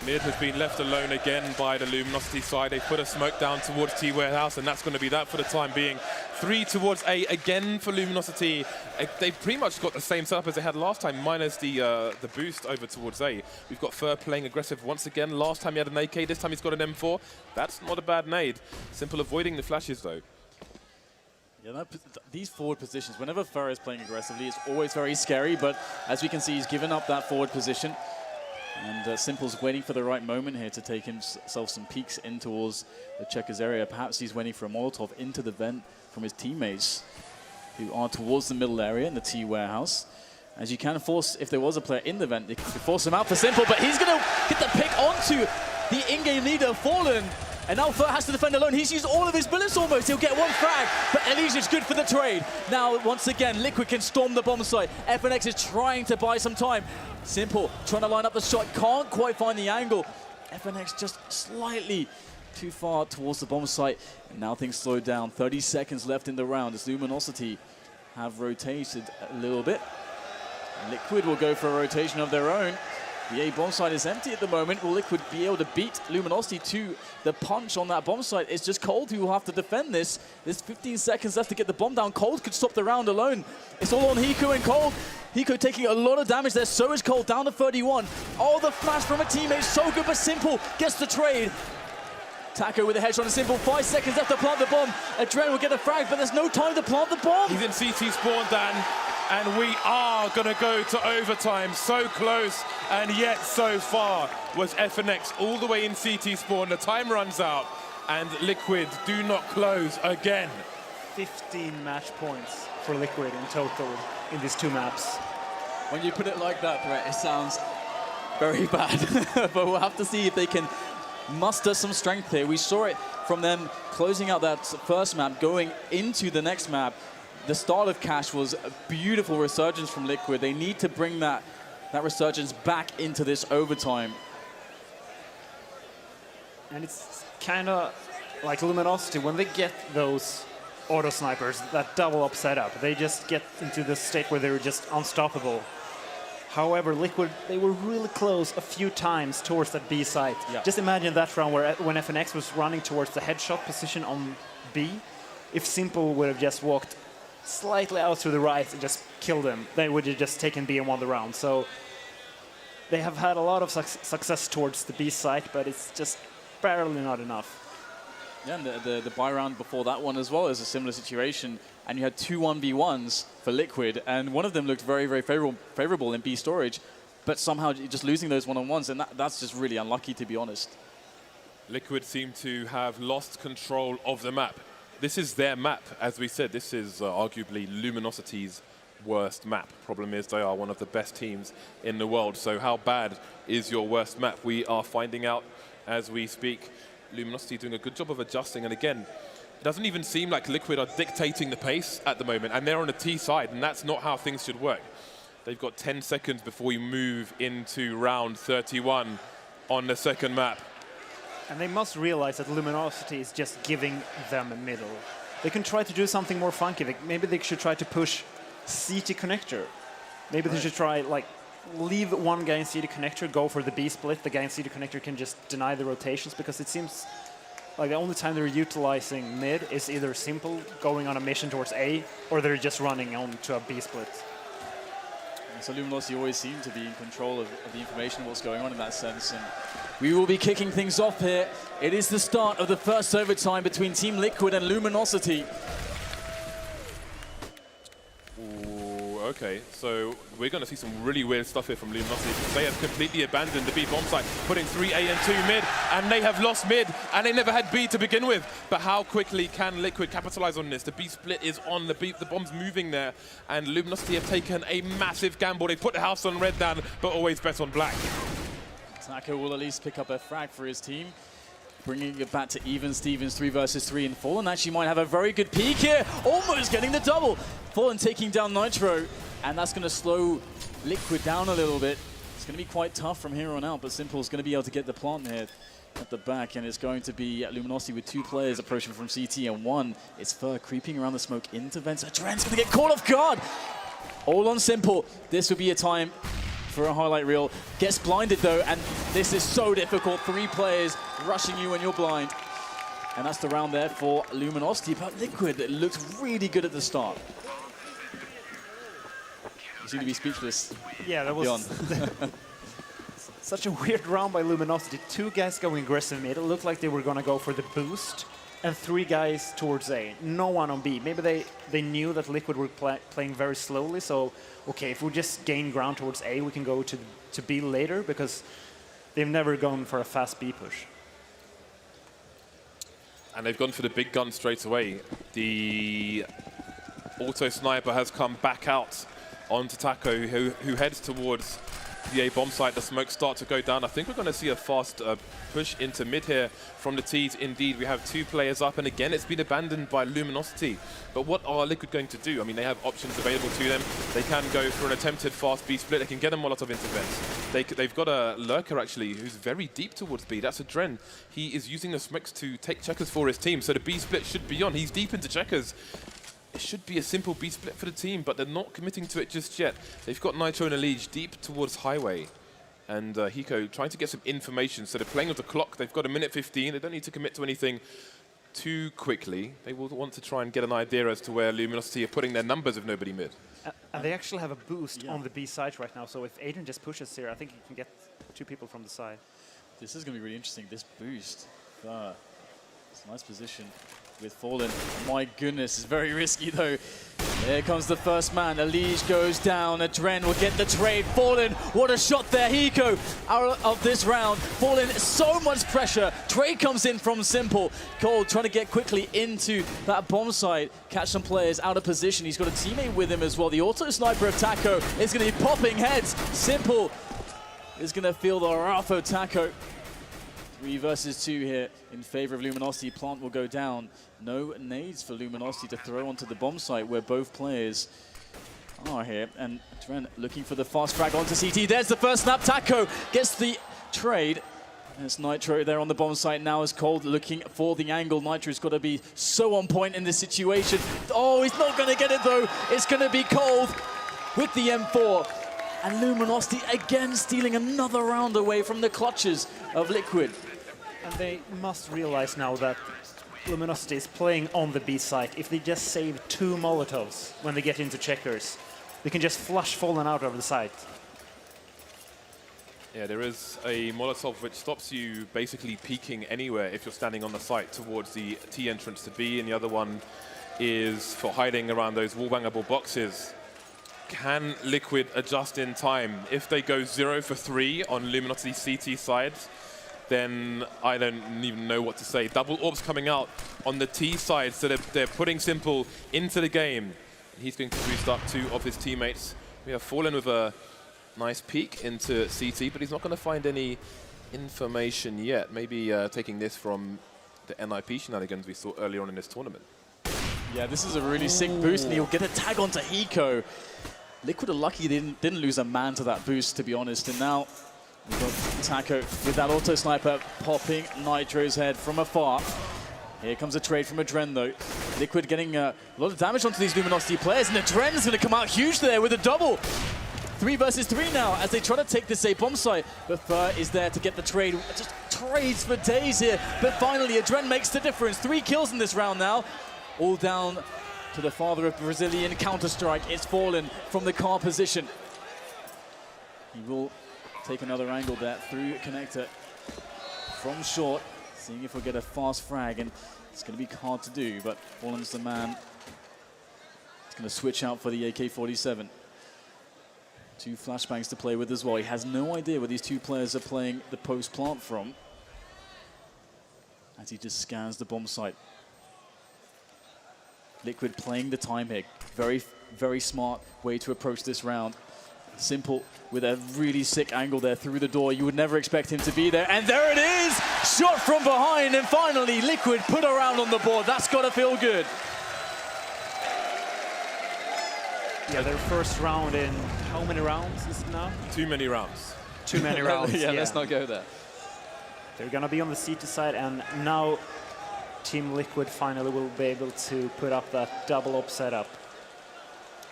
Mid has been left alone again by the Luminosity side. They put a smoke down towards T warehouse, and that's going to be that for the time being. 3 towards A again for Luminosity. They've pretty much got the same setup as they had last time, minus the boost over towards A. We've got Fur playing aggressive once again. Last time he had an AK, this time he's got an M4. That's not a bad nade. Simple avoiding the flashes though. Yeah, these forward positions, whenever Fur is playing aggressively, it's always very scary, but as we can see, he's given up that forward position. And Simple's waiting for the right moment here to take himself some peeks in towards the checkers area. Perhaps he's waiting for a Molotov into the vent from his teammates who are towards the middle area in the T warehouse. As you can force, if there was a player in the vent, they could force him out for Simple, but he's going to get the pick onto the in-game leader, Fallen. And now Fur has to defend alone. He's used all of his bullets almost. He'll get one frag, but Elysia's good for the trade. Now, once again, Liquid can storm the bomb site. FNX is trying to buy some time. Simple, trying to line up the shot, can't quite find the angle. FNX just slightly too far towards the bomb site. And now things slow down. 30 seconds left in the round as Luminosity have rotated a little bit. Liquid will go for a rotation of their own. The A bomb site is empty at the moment. Will Liquid be able to beat Luminosity to the punch on that bomb site? It's just Cold who will have to defend this. There's 15 seconds left to get the bomb down. Cold could stop the round alone. It's all on Hiko and Cold. Hiko taking a lot of damage there. So is Cold, down to 31. Oh, the flash from a teammate. So good, but Simple gets the trade. Taco with a headshot and Simple. 5 seconds left to plant the bomb. Adren will get a frag, but there's no time to plant the bomb. He's in CT spawn, Dan. And we are going to go to overtime. So close, and yet so far was FNX all the way in CT spawn. The time runs out, and Liquid do not close again. 15 match points for Liquid in total in these 2 maps. When you put it like that, Brett, it sounds very bad. But we'll have to see if they can muster some strength here. We saw it from them closing out that first map, going into the next map. The start of Cash was a beautiful resurgence from Liquid. They need to bring that resurgence back into this overtime. And it's kind of like Luminosity, when they get those auto snipers, that double up setup, they just get into the state where they're just unstoppable. However, Liquid, they were really close a few times towards that B site. Yeah. Just imagine that round where when FNX was running towards the headshot position on B, if Simple would have just walked slightly out to the right and just killed him, they would have just taken B and won the round. So they have had a lot of success towards the B site, but it's just barely not enough. Yeah, and the buy round before that one as well is a similar situation. And you had 2 1v1s for Liquid, and one of them looked very, very favorable in B storage, but somehow just losing those one-on-ones, and that's just really unlucky, to be honest. Liquid seem to have lost control of the map. This is their map, as we said. This is arguably Luminosity's worst map. Problem is they are one of the best teams in the world. So how bad is your worst map? We are finding out as we speak. Luminosity doing a good job of adjusting. And again, it doesn't even seem like Liquid are dictating the pace at the moment. And they're on the T side, and that's not how things should work. They've got 10 seconds before we move into round 31 on the second map. And they must realize that Luminosity is just giving them a middle. They can try to do something more funky. Maybe they should try to push CT connector. Maybe they should try, like, leave one guy in CT connector, go for the B split. The guy in CT connector can just deny the rotations, because it seems like the only time they're utilizing mid is either Simple going on a mission towards A, or they're just running on to a B split. So Luminosity always seem to be in control of the information of what's going on in that sense. And we will be kicking things off here. It is the start of the first overtime between Team Liquid and Luminosity. Ooh, okay, so we're going to see some really weird stuff here from Luminosity, because they have completely abandoned the B bomb site, putting 3 A and 2 mid, and they have lost mid, and they never had B to begin with. But how quickly can Liquid capitalize on this? The B split is on, the bomb's moving there, and Luminosity have taken a massive gamble. They put the house on red down, but always bet on black. Taco will at least pick up a frag for his team, bringing it back to even Stevens, 3 versus 3, and Fallen actually might have a very good peek here, almost getting the double. Fallen taking down Nitro, and that's going to slow Liquid down a little bit. It's going to be quite tough from here on out, but Simple's going to be able to get the plant here at the back, and it's going to be Luminosity with 2 players approaching from CT, and one is Fur creeping around the smoke into vents. Adren's going to get caught off guard. All on Simple. This would be a time for a highlight reel. Gets blinded though, and this is so difficult. 3 players rushing you when you're blind. And that's the round there for Luminosity. But Liquid looked really good at the start. You seem to be speechless. Yeah, that was such a weird round by Luminosity. 2 guys going aggressive mid. It looked like they were going to go for the boost. And 3 guys towards A. No one on B. Maybe they knew that Liquid were playing very slowly. So, okay, if we just gain ground towards A, we can go to B later, because they've never gone for a fast B push. And they've gone for the big gun straight away. The auto sniper has come back out onto Taco, who heads towards the A bomb site, the smoke start to go down. I think we're going to see a fast push into mid here from the T's. Indeed, we have 2 players up, and again, it's been abandoned by Luminosity. But what are Liquid going to do? I mean, they have options available to them. They can go for an attempted fast B split. They can get a Molotov into vents. They've got a lurker, actually, who's very deep towards B. That's a Dren. He is using the smokes to take checkers for his team, so the B split should be on. He's deep into checkers. It should be a simple B split for the team, but they're not committing to it just yet. They've got Nitro and Elige deep towards Highway. And Hiko trying to get some information. So they're playing with the clock. They've got a minute 15. They don't need to commit to anything too quickly. They will want to try and get an idea as to where Luminosity are putting their numbers with nobody mid. And they actually have a boost on the B side right now. So if Adrian just pushes here, I think he can get 2 people from the side. This is going to be really interesting, this boost. It's a nice position with Fallen. My goodness, it's very risky though. There comes the first man. Elige goes down. Adren will get the trade. Fallen, what a shot there. Hiko out of this round. Fallen, so much pressure. Trade comes in from Simple. Cole trying to get quickly into that bomb site. Catch some players out of position. He's got a teammate with him as well. The auto sniper of Taco is going to be popping heads. Simple is going to feel the wrath of Taco. 3 versus 2 here in favor of Luminosity. Plant will go down. No nades for Luminosity to throw onto the bomb site where both players are here. And Dren looking for the fast frag onto CT. There's the first snap. Taco gets the trade. There's Nitro there on the bomb site now as Cold looking for the angle. Nitro's got to be so on point in this situation. Oh, he's not going to get it though. It's going to be Cold with the M4. And Luminosity again stealing another round away from the clutches of Liquid. And they must realize now that Luminosity is playing on the B site. If they just save 2 Molotovs when they get into checkers, they can just flush Fallen out of the site. Yeah, there is a Molotov which stops you basically peeking anywhere if you're standing on the site towards the T entrance to B, and the other one is for hiding around those wallbangable boxes. Can Liquid adjust in time? If they go 0 for 3 on Luminosity CT side, then I don't even know what to say. Double orbs coming out on the T side, so they're putting Simple into the game. He's going to boost up 2 of his teammates. We have Fallen with a nice peek into CT, but he's not going to find any information yet. Maybe taking this from the NIP shenanigans we saw earlier on in this tournament. Yeah, this is a really sick boost, and he'll get a tag onto Hiko. Liquid are lucky they didn't lose a man to that boost, to be honest. And now we've got Taco with that auto sniper popping Nitro's head from afar. Here comes a trade from Adren though. Liquid getting a lot of damage onto these Luminosity players, and Adren's going to come out huge there with a double. 3 versus 3 now as they try to take this A bomb site. But Fur is there to get the trade. Just trades for days here. But finally, Adren makes the difference. 3 kills in this round now. All down to the father of Brazilian Counter-Strike. It's Fallen from the car position. He will take another angle there through connector from short, seeing if we'll get a fast frag, and it's going to be hard to do, but Fallen's the man. He's going to switch out for the AK-47. 2 flashbangs to play with as well. He has no idea where these 2 players are playing the post plant from, as he just scans the bomb site. Liquid playing the time here. Very, very smart way to approach this round. Simple with a really sick angle there through the door. You would never expect him to be there. And there it is! Shot from behind, and finally Liquid put a round on the board. That's got to feel good. Yeah, their first round in how many rounds is it now? Too many rounds. Too many rounds, yeah, let's not go there. They're going to be on the CT side, and now Team Liquid finally will be able to put up that double op setup.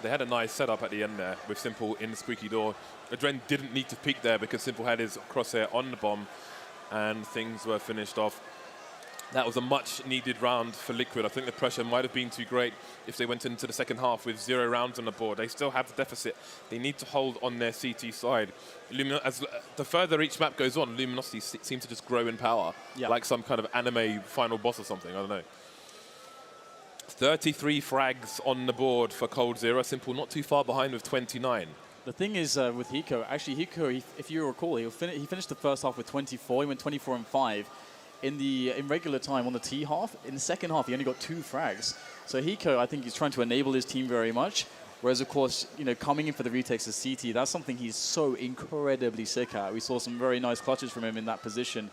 They had a nice setup at the end there with Simple in the squeaky door. Adren didn't need to peek there because Simple had his crosshair on the bomb, and things were finished off. That was a much needed round for Liquid. I think the pressure might have been too great if they went into the second half with 0 rounds on the board. They still have the deficit. They need to hold on their CT side. As the further each map goes on, Luminosity seems to just grow in power, like some kind of anime final boss or something. I don't know. 33 frags on the board for Cold Zero. Simple not too far behind with 29. The thing is with Hiko, actually Hiko, if you recall, he finished the first half with 24. He went 24 and 5. In regular time on the T half. In the second half, he only got 2 frags. So Hiko, I think he's trying to enable his team very much. Whereas, of course, you know, coming in for the retakes as CT, that's something he's so incredibly sick at. We saw some very nice clutches from him in that position.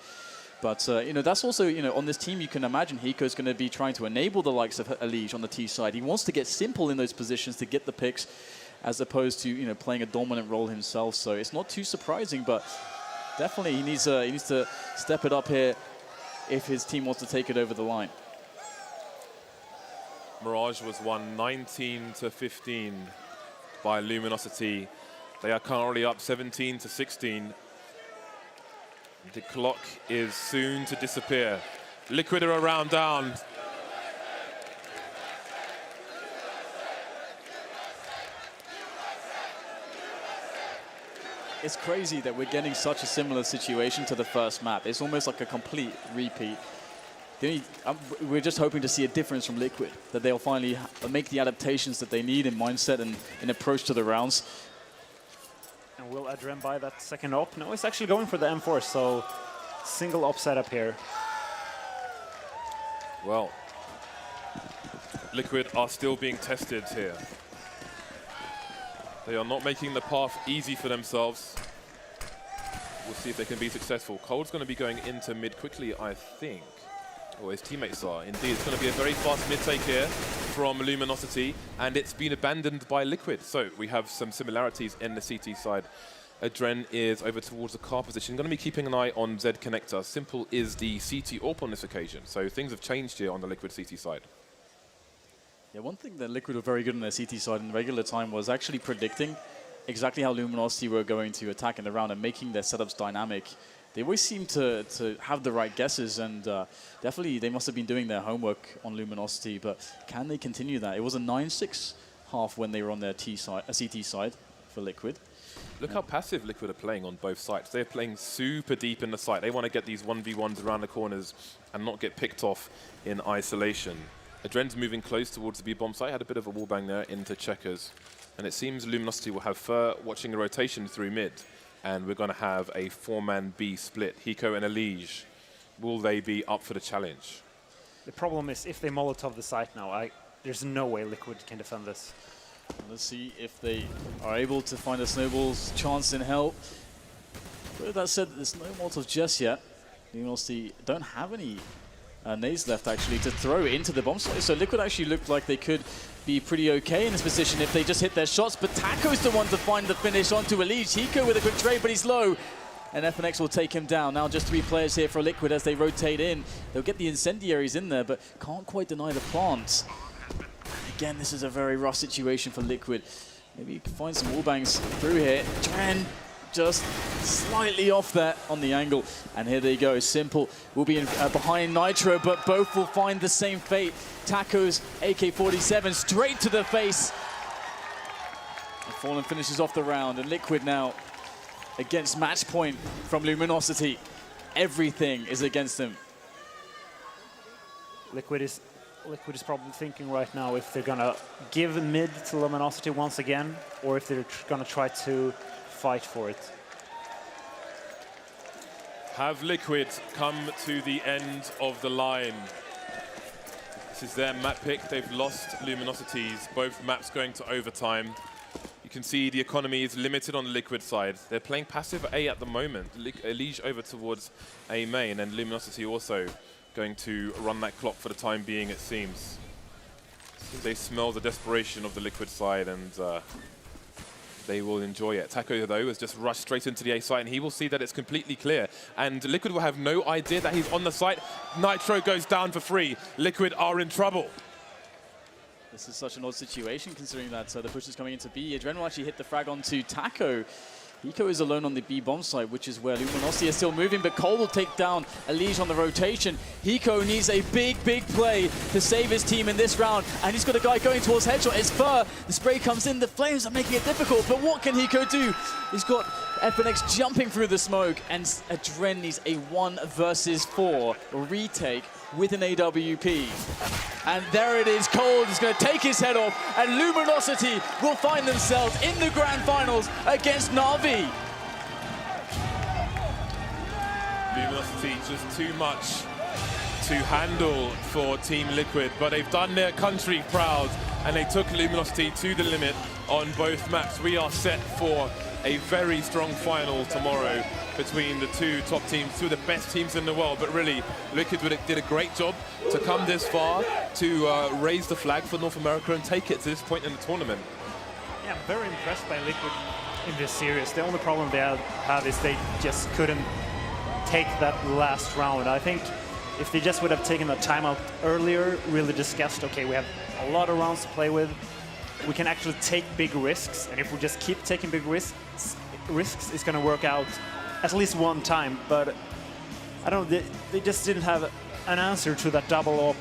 But, you know, that's also, you know, on this team, you can imagine Hiko's going to be trying to enable the likes of Elige on the T side. He wants to get simple in those positions to get the picks, as opposed to, you know, playing a dominant role himself. So it's not too surprising, but definitely he needs to step it up here if his team wants to take it over the line. Mirage was won 19-15 by Luminosity. They are currently up 17-16. The clock is soon to disappear. Liquid are around down. It's crazy that we're getting such a similar situation to the first map. It's almost like a complete repeat. We're just hoping to see a difference from Liquid, that they'll finally make the adaptations that they need in mindset and in approach to the rounds. And will Adren buy that second op? No, he's actually going for the M4, so single op setup here. Well, Liquid are still being tested here. They are not making the path easy for themselves. We'll see if they can be successful. Cold's going to be going into mid quickly, I think. Or his teammates are. Indeed, it's going to be a very fast mid-take here from Luminosity, and it's been abandoned by Liquid. So we have some similarities in the CT side. Adren is over towards the car position. Going to be keeping an eye on Z Connector. Simple is the CT AWP on this occasion. So things have changed here on the Liquid CT side. Yeah, one thing that Liquid were very good on their CT side in regular time was actually predicting exactly how Luminosity were going to attack in the round and making their setups dynamic. They always seem to have the right guesses, and definitely they must have been doing their homework on Luminosity, but can they continue that? It was a 9-6 half when they were on their CT side for Liquid. Look how passive Liquid are playing on both sides. They're playing super deep in the site. They want to get these 1v1s around the corners and not get picked off in isolation. Adren's moving close towards the B-bomb site. Had a bit of a wallbang there into Checkers. And it seems Luminosity will have Fur watching a rotation through mid. And we're going to have a 4-man B split. Hiko and Elige. Will they be up for the challenge? The problem is if they Molotov the site now, there's no way Liquid can defend this. Let's see if they are able to find a snowball's chance in hell. But with that said, there's no Molotov just yet. Luminosity don't have any nades left actually to throw into the bomb site. So Liquid actually looked like they could be pretty okay in this position if they just hit their shots. But Taco's the one to find the finish onto Elige. Hiko with a quick trade, but he's low. And FNX will take him down. Now just 3 players here for Liquid as they rotate in. They'll get the incendiaries in there, but can't quite deny the plants. Again, this is a very rough situation for Liquid. Maybe you can find some wallbangs through here. Dren just slightly off there on the angle. And here they go. Simple will be behind Nitro, but both will find the same fate. Taco's AK-47 straight to the face. And Fallen finishes off the round. And Liquid now against match point from Luminosity. Everything is against them. Liquid is probably thinking right now if they're gonna give mid to Luminosity once again, or if they're gonna try to fight for it. Have Liquid come to the end of the line? This is their map pick. They've lost Luminosity's. Both maps going to overtime. You can see the economy is limited on the Liquid side. They're playing passive A at the moment. Elige over towards A main, and Luminosity also going to run that clock for the time being, it seems. They smell the desperation of the Liquid side, and they will enjoy it. Taco, though, has just rushed straight into the A site, and he will see that it's completely clear. And Liquid will have no idea that he's on the site. Nitro goes down for free. Liquid are in trouble. This is such an odd situation, considering that the push is coming into B. Adren will actually hit the frag onto Taco. Hiko is alone on the B bomb site, which is where Luminosity is still moving, but Cole will take down Elige on the rotation. Hiko needs a big play to save his team in this round, and he's got a guy going towards headshot. It's Fur. The spray comes in. The flames are making it difficult, but what can Hiko do? He's got FNX jumping through the smoke, and Adren needs a 1 versus 4 retake with an AWP. And there it is. Cold is going to take his head off, and Luminosity will find themselves in the grand finals against Na'Vi. Luminosity just too much to handle for Team Liquid, but they've done their country proud. and they took Luminosity to the limit on both maps. We are set for a very strong final tomorrow between the two top teams, two of the best teams in the world. But really, Liquid did a great job to come this far, to raise the flag for North America and take it to this point in the tournament. Yeah, I'm very impressed by Liquid in this series. The only problem they have is they just couldn't take that last round. I think if they just would have taken the timeout earlier, really discussed, okay, we have a lot of rounds to play with, we can actually take big risks, and if we just keep taking big risks, it's going to work out at least one time. But I don't know, they just didn't have an answer to that double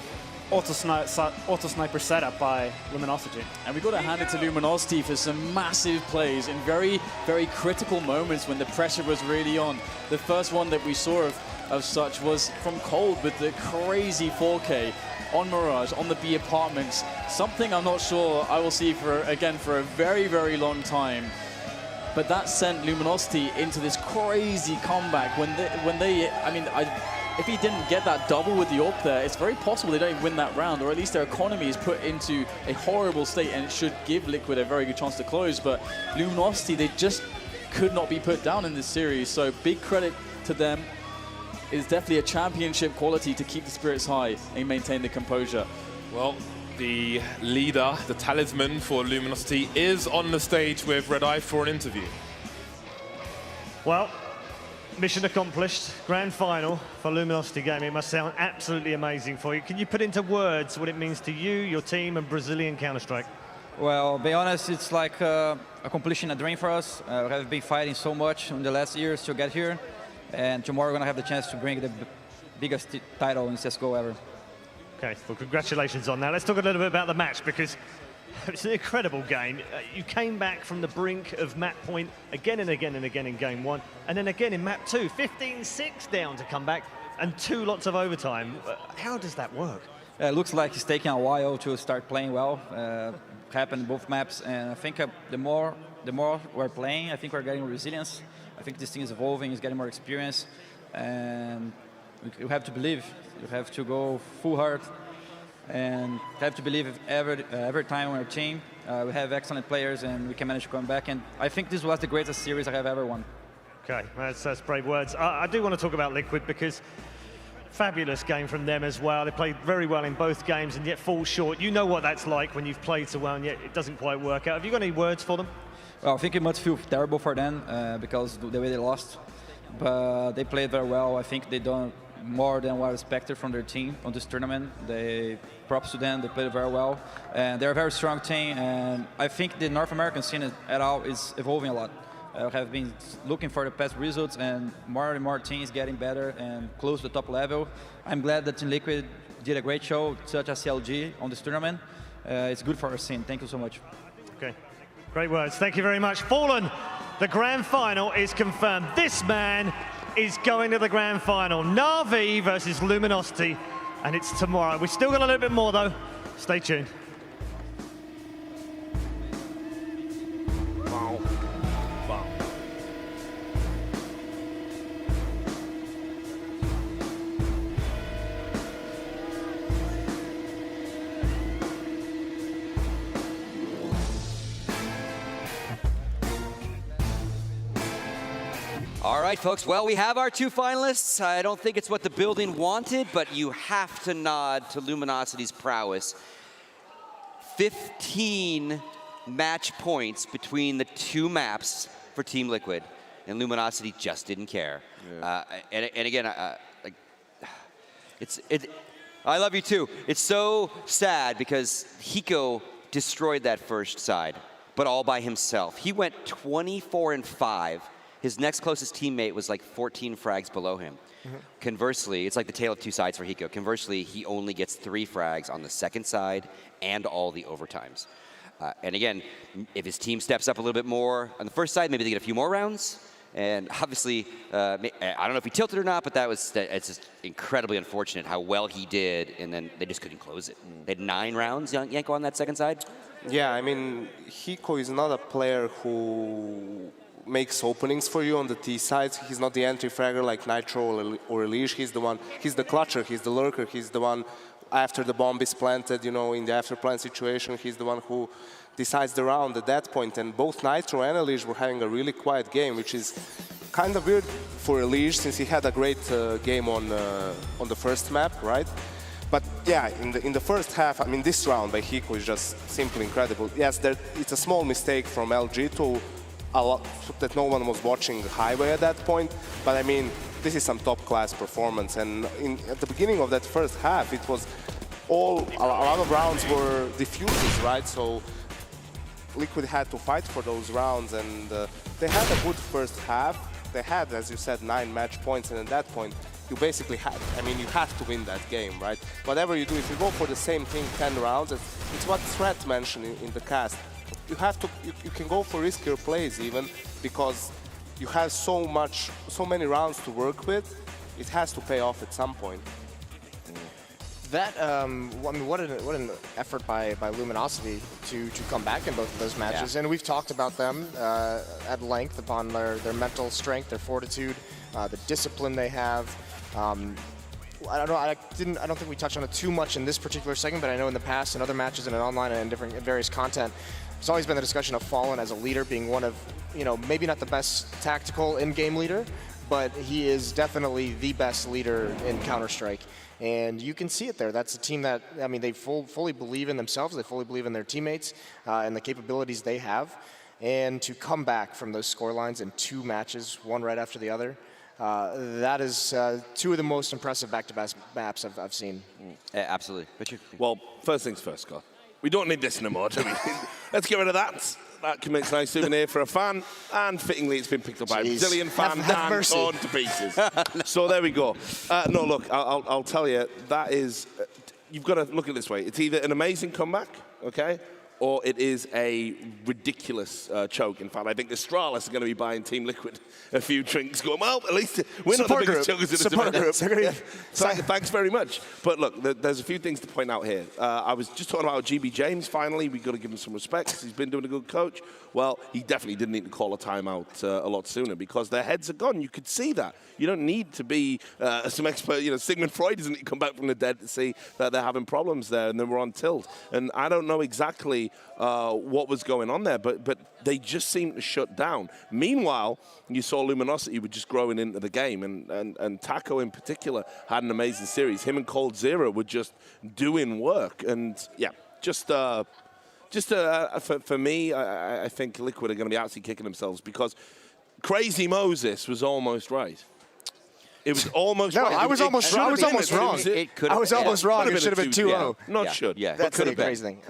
auto sniper setup by Luminosity. And we've got to hand it to Luminosity for some massive plays in very, very critical moments when the pressure was really on. The first one that we saw of such was from Cold with the crazy 4K on Mirage, on the B apartments. Something I'm not sure I will see for a very, very long time. But that sent Luminosity into this crazy comeback if he didn't get that double with the AWP there, it's very possible they don't even win that round, or at least their economy is put into a horrible state, and it should give Liquid a very good chance to close. But Luminosity, they just could not be put down in this series, so big credit to them. It's definitely a championship quality to keep the spirits high and maintain the composure. Well, the leader, the talisman for Luminosity, is on the stage with Red Eye for an interview. Well, mission accomplished. Grand final for Luminosity Gaming. It must sound absolutely amazing for you. Can you put into words what it means to you, your team, and Brazilian Counter-Strike? Well, to be honest, it's like accomplishing a dream for us. We have been fighting so much in the last years to get here, and tomorrow we're going to have the chance to bring the biggest title in CSGO ever. Okay, well, congratulations on that. Let's talk a little bit about the match, because it's an incredible game. You came back from the brink of map point again and again and again in game one, and then again in map two, 15-6 down to come back, and 2 lots of overtime. How does that work? It looks like it's taking a while to start playing well. Happened in both maps, and I think the more we're playing, I think we're getting resilience. I think this team is evolving, is getting more experience, and you have to believe. You have to go full heart, and have to believe every time on our team. We have excellent players, and we can manage to come back. And I think this was the greatest series I have ever won. Okay, that's brave words. I do want to talk about Liquid, because fabulous game from them as well. They played very well in both games and yet fall short. You know what that's like when you've played so well and yet it doesn't quite work out. Have you got any words for them? Well, I think it must feel terrible for them because the way they lost. But they played very well. I think they done more than what I expected from their team on this tournament. Props to them, they played very well. And they're a very strong team, and I think the North American scene at all is evolving a lot. I have been looking for the past results, and more teams getting better and close to the top level. I'm glad that Team Liquid did a great show, such as CLG on this tournament. It's good for our scene. Thank you so much. Okay, great words. Thank you very much. Fallen, the grand final is confirmed. This man is going to the grand final. Na'Vi versus Luminosity, and it's tomorrow. We've still got a little bit more, though. Stay tuned. Wow. Wow. All right, folks. Well, we have our 2 finalists. I don't think it's what the building wanted, but you have to nod to Luminosity's prowess. 15 match points between the 2 maps for Team Liquid, and Luminosity just didn't care. Yeah. And again, I love you too. It's so sad because Hiko destroyed that first side, but all by himself. He went 24-5. His next closest teammate was like 14 frags below him. Mm-hmm. Conversely, it's like the tale of 2 sides for Hiko. Conversely, he only gets 3 frags on the second side and all the overtimes. And again, if his team steps up a little bit more on the first side, maybe they get a few more rounds. And obviously, I don't know if he tilted or not, but it's just incredibly unfortunate how well he did, and then they just couldn't close it. They had 9 rounds, Yanko, on that second side. Yeah, I mean, Hiko is not a player who makes openings for you on the T side. He's not the entry fragger like Nitro or Elish. He's the clutcher, he's the lurker, he's the one after the bomb is planted, you know, in the after plant situation, he's the one who decides the round at that point. And both Nitro and Elige were having a really quiet game, which is kind of weird for Elige since he had a great game on the first map, right? But yeah, in the first half, I mean, this round by Hiko is just simply incredible. Yes, it's a small mistake from LG to that no one was watching Highway at that point, but I mean, this is some top-class performance. And at the beginning of that first half, it was a lot of rounds were diffuses, right? So Liquid had to fight for those rounds, and they had a good first half. They had, as you said, 9 match points, and at that point, you basically had, I mean, you have to win that game, right? Whatever you do, if you go for the same thing 10 rounds, it's what Threat mentioned in the cast. You have to, you can go for riskier plays even, because you have so many rounds to work with. It has to pay off at some point. That, I mean, what an effort by Luminosity to come back in both of those matches. Yeah. And we've talked about them at length upon their mental strength, their fortitude, the discipline they have. I don't know. I don't think we touched on it too much in this particular segment, but I know in the past, in other matches and in online and in various content, there's always been the discussion of Fallen as a leader being one of, you know, maybe not the best tactical in-game leader, but he is definitely the best leader in Counter-Strike. And you can see it there. That's a team that, I mean, they fully believe in themselves. They fully believe in their teammates and the capabilities they have. And to come back from those scorelines in 2 matches, one right after the other, that is 2 of the most impressive back-to-back maps I've seen. Absolutely. Richard? Well, first things first, Scott. We don't need this no more, do we? Let's get rid of that. That can make a nice souvenir for a fan, and fittingly, it's been picked up by a Brazilian fan and torn to pieces. So there we go. No, look, I'll tell you, that is, you've got to look at it this way. It's either an amazing comeback, okay, or it is a ridiculous choke. In fact, I think the Astralis are going to be buying Team Liquid a few drinks, going, well, at least we're not the biggest chokers in the group. Thanks very much. But look, there's a few things to point out here. I was just talking about GB James, finally. We've got to give him some respect because he's been doing a good coach. Well, he definitely didn't need to call a timeout a lot sooner because their heads are gone. You could see that. You don't need to be some expert. You know, Sigmund Freud doesn't need to come back from the dead to see that they're having problems there, and they were on tilt. And I don't know exactly what was going on there, but they just seemed to shut down. Meanwhile, you saw Luminosity were just growing into the game, and Taco in particular had an amazing series. Him and Cold Zero were just doing work, and yeah, for me, I think Liquid are going to be absolutely kicking themselves because Crazy Moses was almost right. It was almost right. I was almost wrong. I was almost wrong. It should have been 2-0. Not should. Yeah, that's the crazy thing.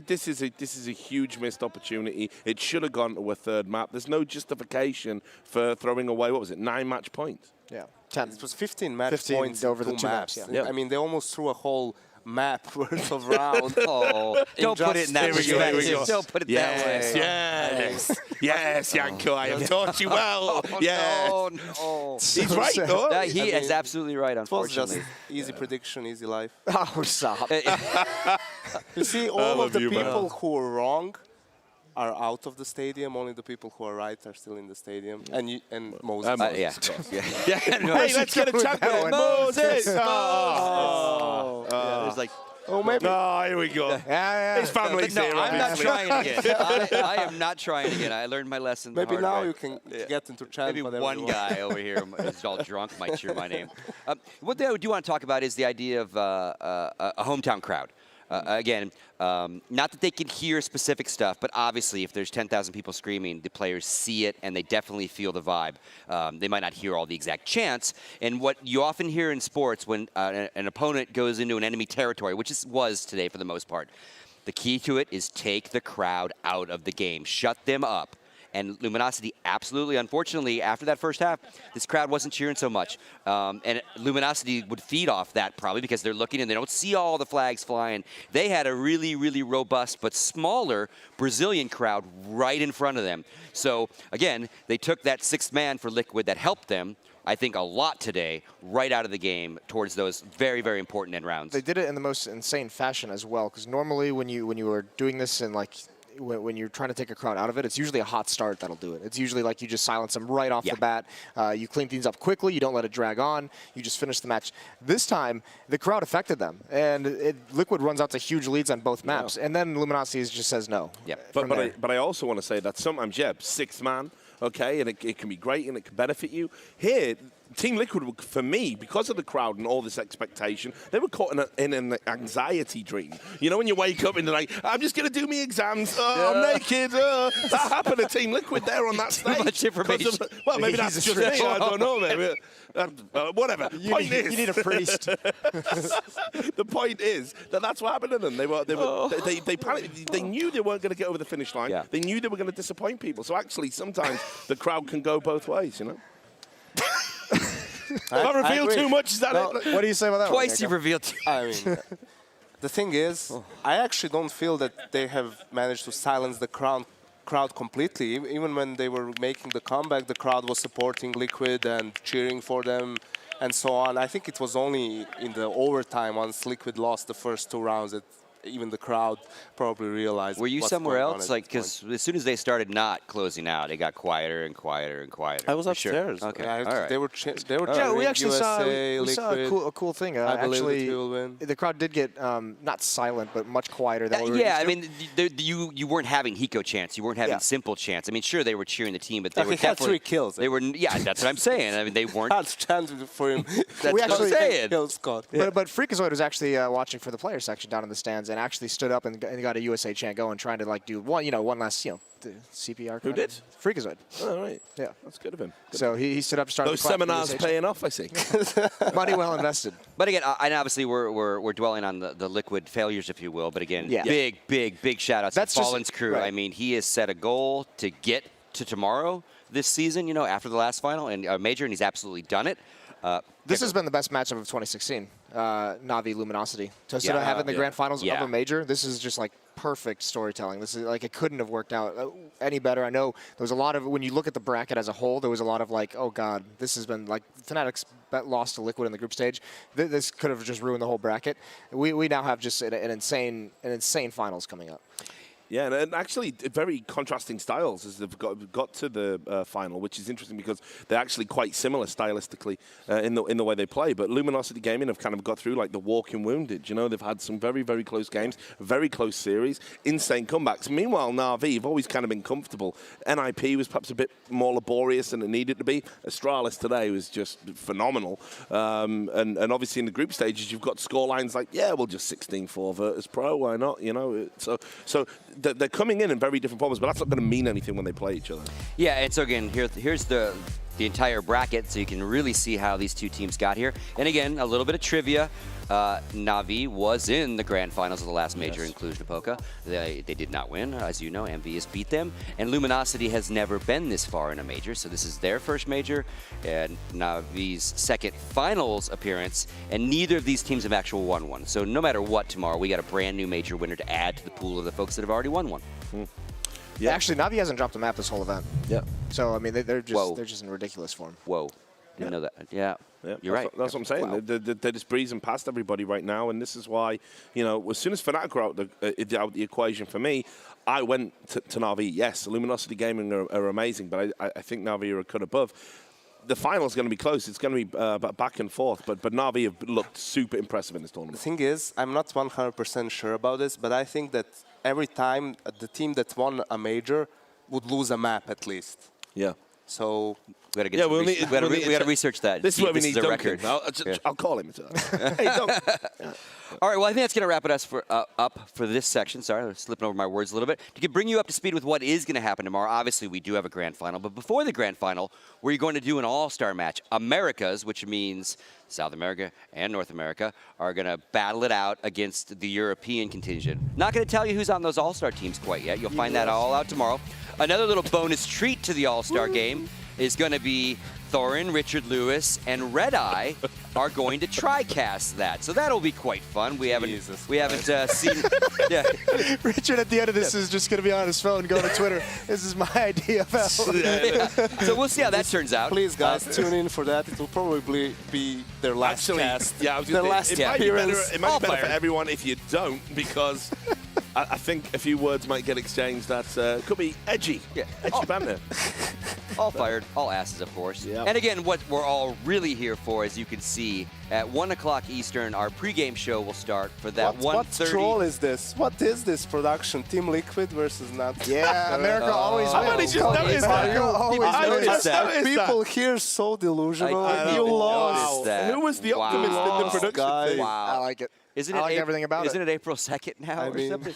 This is a huge missed opportunity. It should have gone to a third map. There's no justification for throwing away, what was it, 9 match points? Yeah, 10. It was 15 match points over the 2 maps. Yeah. I mean, they almost threw a whole map worth of round. Don't put it in that way. Don't put it that way. Yes, Yanko, I have taught you well. No. He's right, though. He is absolutely right, It unfortunately. was just easy prediction, easy life. Oh, stop. You see, all of the people who are wrong are out of the stadium. Only the people who are right are still in the stadium. And Moses. Hey, let's get a champion. Moses. There's like, maybe. Oh, here we go. His family's here, I'm not obviously. trying again. I am not trying again. I learned my lesson. Maybe now way. You can get into chat. Maybe one guy over here who's all drunk might cheer my name. What I do want to talk about is the idea of a hometown crowd. Again, not that they can hear specific stuff, but obviously if there's 10,000 people screaming, the players see it and they definitely feel the vibe. They might not hear all the exact chants. And what you often hear in sports when an opponent goes into an enemy territory, which was today for the most part, the key to it is take the crowd out of the game, shut them up. And Luminosity, absolutely, unfortunately, after that first half, this crowd wasn't cheering so much. And Luminosity would feed off that probably because they're looking and they don't see all the flags flying. They had a really, really robust but smaller Brazilian crowd right in front of them. So, again, they took that 6th man for Liquid that helped them, I think, a lot today, right out of the game towards those very, very important end rounds. They did it in the most insane fashion as well, because normally when you were doing this in, like, when you're trying to take a crowd out of it, it's usually a hot start that'll do it. It's usually like you just silence them right off the bat. You clean things up quickly. You don't let it drag on. You just finish the match. This time, the crowd affected them, and Liquid runs out to huge leads on both maps, and then Luminosity just says no. Yeah. But I also want to say that sometimes, sixth man, okay, and it can be great and it can benefit you. Here, Team Liquid, for me, because of the crowd and all this expectation, they were caught in an anxiety dream. You know, when you wake up and you're like, I'm just going to do me exams. I'm naked. That happened to Team Liquid there on that stage. Too much information. Well, maybe that's just me. I don't know, maybe. Whatever. You need a priest. The point is that's what happened to them. They panicked. They knew they weren't going to get over the finish line. Yeah. They knew they were going to disappoint people. So actually, sometimes the crowd can go both ways, you know? If I reveal too much, is that it? What do you say about that? Twice you've revealed. I mean, the thing is, I actually don't feel that they have managed to silence the crowd completely. Even when they were making the comeback, the crowd was supporting Liquid and cheering for them and so on. I think it was only in the overtime, once Liquid lost the first 2 rounds, that even the crowd probably realized. Were you somewhere else? Like, because as soon as they started not closing out, it got quieter and quieter and quieter. I was upstairs. Sure. Okay. Yeah, all right. They were cheering we actually USA, saw a cool thing. I believe actually, that we will win. the crowd did get not silent, but much quieter than we were yeah, used I to. mean, you weren't having Hiko chants. You weren't having simple chants. I mean, sure, they were cheering the team, but they were he had definitely 3 kills. They were, yeah, that's what I'm saying. I mean, they weren't. That's chanted for him. That's We what I'm actually- saying. Kill Scott. But Freakazoid was actually watching for the player section down in the stands and actually stood up and got a USA chant going, trying to like do one last the CPR. Who did? Freakazoid. Oh, right. Yeah. That's good of him. So he stood up, started. Those to clap for the seminars USA paying off, I see. chant. Money well invested. But again, and obviously we're dwelling on the Liquid failures, if you will. But again, big shout outs to Fallen's crew. right. I mean, he has set a goal to get to tomorrow this season, after the last final and major, and he's absolutely done it. This has been the best matchup of 2016. Navi Luminosity. So instead of having the grand finals of a major, this is just like perfect storytelling. This is like, it couldn't have worked out any better. I know there was a lot of, when you look at the bracket as a whole, there was a lot of like, oh God, this has been like, Fnatic's lost to Liquid in the group stage. This could have just ruined the whole bracket. We now have just an insane finals coming up. Yeah, and actually very contrasting styles as they've got to the final, which is interesting because they're actually quite similar stylistically in the way they play. But Luminosity Gaming have kind of got through like the walking wounded. They've had some very, very close games, very close series, insane comebacks. Meanwhile, Na'Vi have always kind of been comfortable. NIP was perhaps a bit more laborious than it needed to be. Astralis today was just phenomenal. And obviously in the group stages, you've got scorelines like, we'll just 16-4 Virtus Pro, why not? So they're coming in very different forms, but that's not going to mean anything when they play each other. Yeah, and so again, here's the entire bracket, so you can really see how these two teams got here. And again, a little bit of trivia. Na'Vi was in the grand finals of the last major in Cluj-Napoca. They did not win. As you know, MVS beat them. And Luminosity has never been this far in a major, so this is their first major and Na'Vi's second finals appearance, and neither of these teams have actually won one. So no matter what tomorrow, we got a brand new major winner to add to the pool of the folks that have already won one. Yeah. Actually, Na'Vi hasn't dropped a map this whole event. Yeah. So I mean, they're just in ridiculous form. Whoa. Didn't know that. Yeah. You're right. That's what I'm saying. Wow. They're just breezing past everybody right now, and this is why, as soon as Fnatic are out the equation for me, I went to Na'Vi. Yes, Luminosity Gaming are amazing, but I think Na'Vi are a cut above. The final is going to be close. It's going to be back and forth, but Na'Vi have looked super impressive in this tournament. The thing is, I'm not 100% sure about this, but I think that every time the team that won a major would lose a map at least. Yeah. So we got to research that. This is where we need Duncan. I'll call him. Hey, Duncan. All right, well, I think that's going to wrap it up for this section. Sorry, I'm slipping over my words a little bit. To bring you up to speed with what is going to happen tomorrow, obviously we do have a grand final, but before the grand final, we're going to do an all-star match. Americas, which means South America and North America, are going to battle it out against the European contingent. Not going to tell you who's on those all-star teams quite yet. You'll find that all out tomorrow. Another little bonus treat to the all-star game is going to be Thorin, Richard Lewis, and Red Eye are going to try-cast that. So that'll be quite fun. We haven't seen... Yeah. Richard at the end of this is just going to be on his phone going to Twitter. This is my idea of hell. So we'll see how that turns out. Please, guys, tune in for that. It will probably be their last cast. Yeah, I was their going last it might be appearance. better for everyone if you don't, because I think a few words might get exchanged that could be edgy. Yeah. Edgy banter. All fired, all asses, of course. Yep. And again, what we're all really here for, as you can see, at 1 o'clock Eastern, our pregame show will start for that What 1:30. troll is this? What is this production? Team Liquid versus not? Yeah, America always I really wins. just noticed that. America always I wins. noticed that. People here so delusional. I You didn't lost. notice that. Who was the Wow. optimist in the Lost, production guys. team? Wow. I like it. Isn't I it like April, everything about isn't it. it April 2nd now I or mean- something?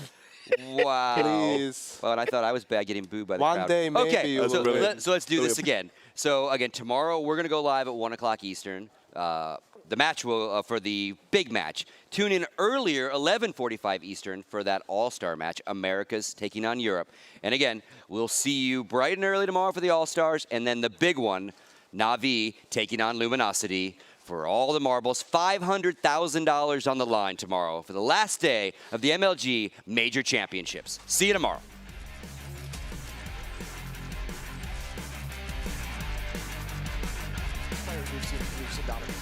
Wow. Please. Well, and I thought I was bad getting booed by the One crowd. day, maybe okay, you so, will. so let's do this again. So again, tomorrow we're going to go live at 1 o'clock Eastern. The match will for the big match. Tune in earlier, 11:45 Eastern, for that All-Star match. America's taking on Europe. And again, we'll see you bright and early tomorrow for the All-Stars, and then the big one, Na'Vi taking on Luminosity for all the marbles. $500,000 on the line tomorrow for the last day of the MLG Major Championships. See you tomorrow. We've seen dominate.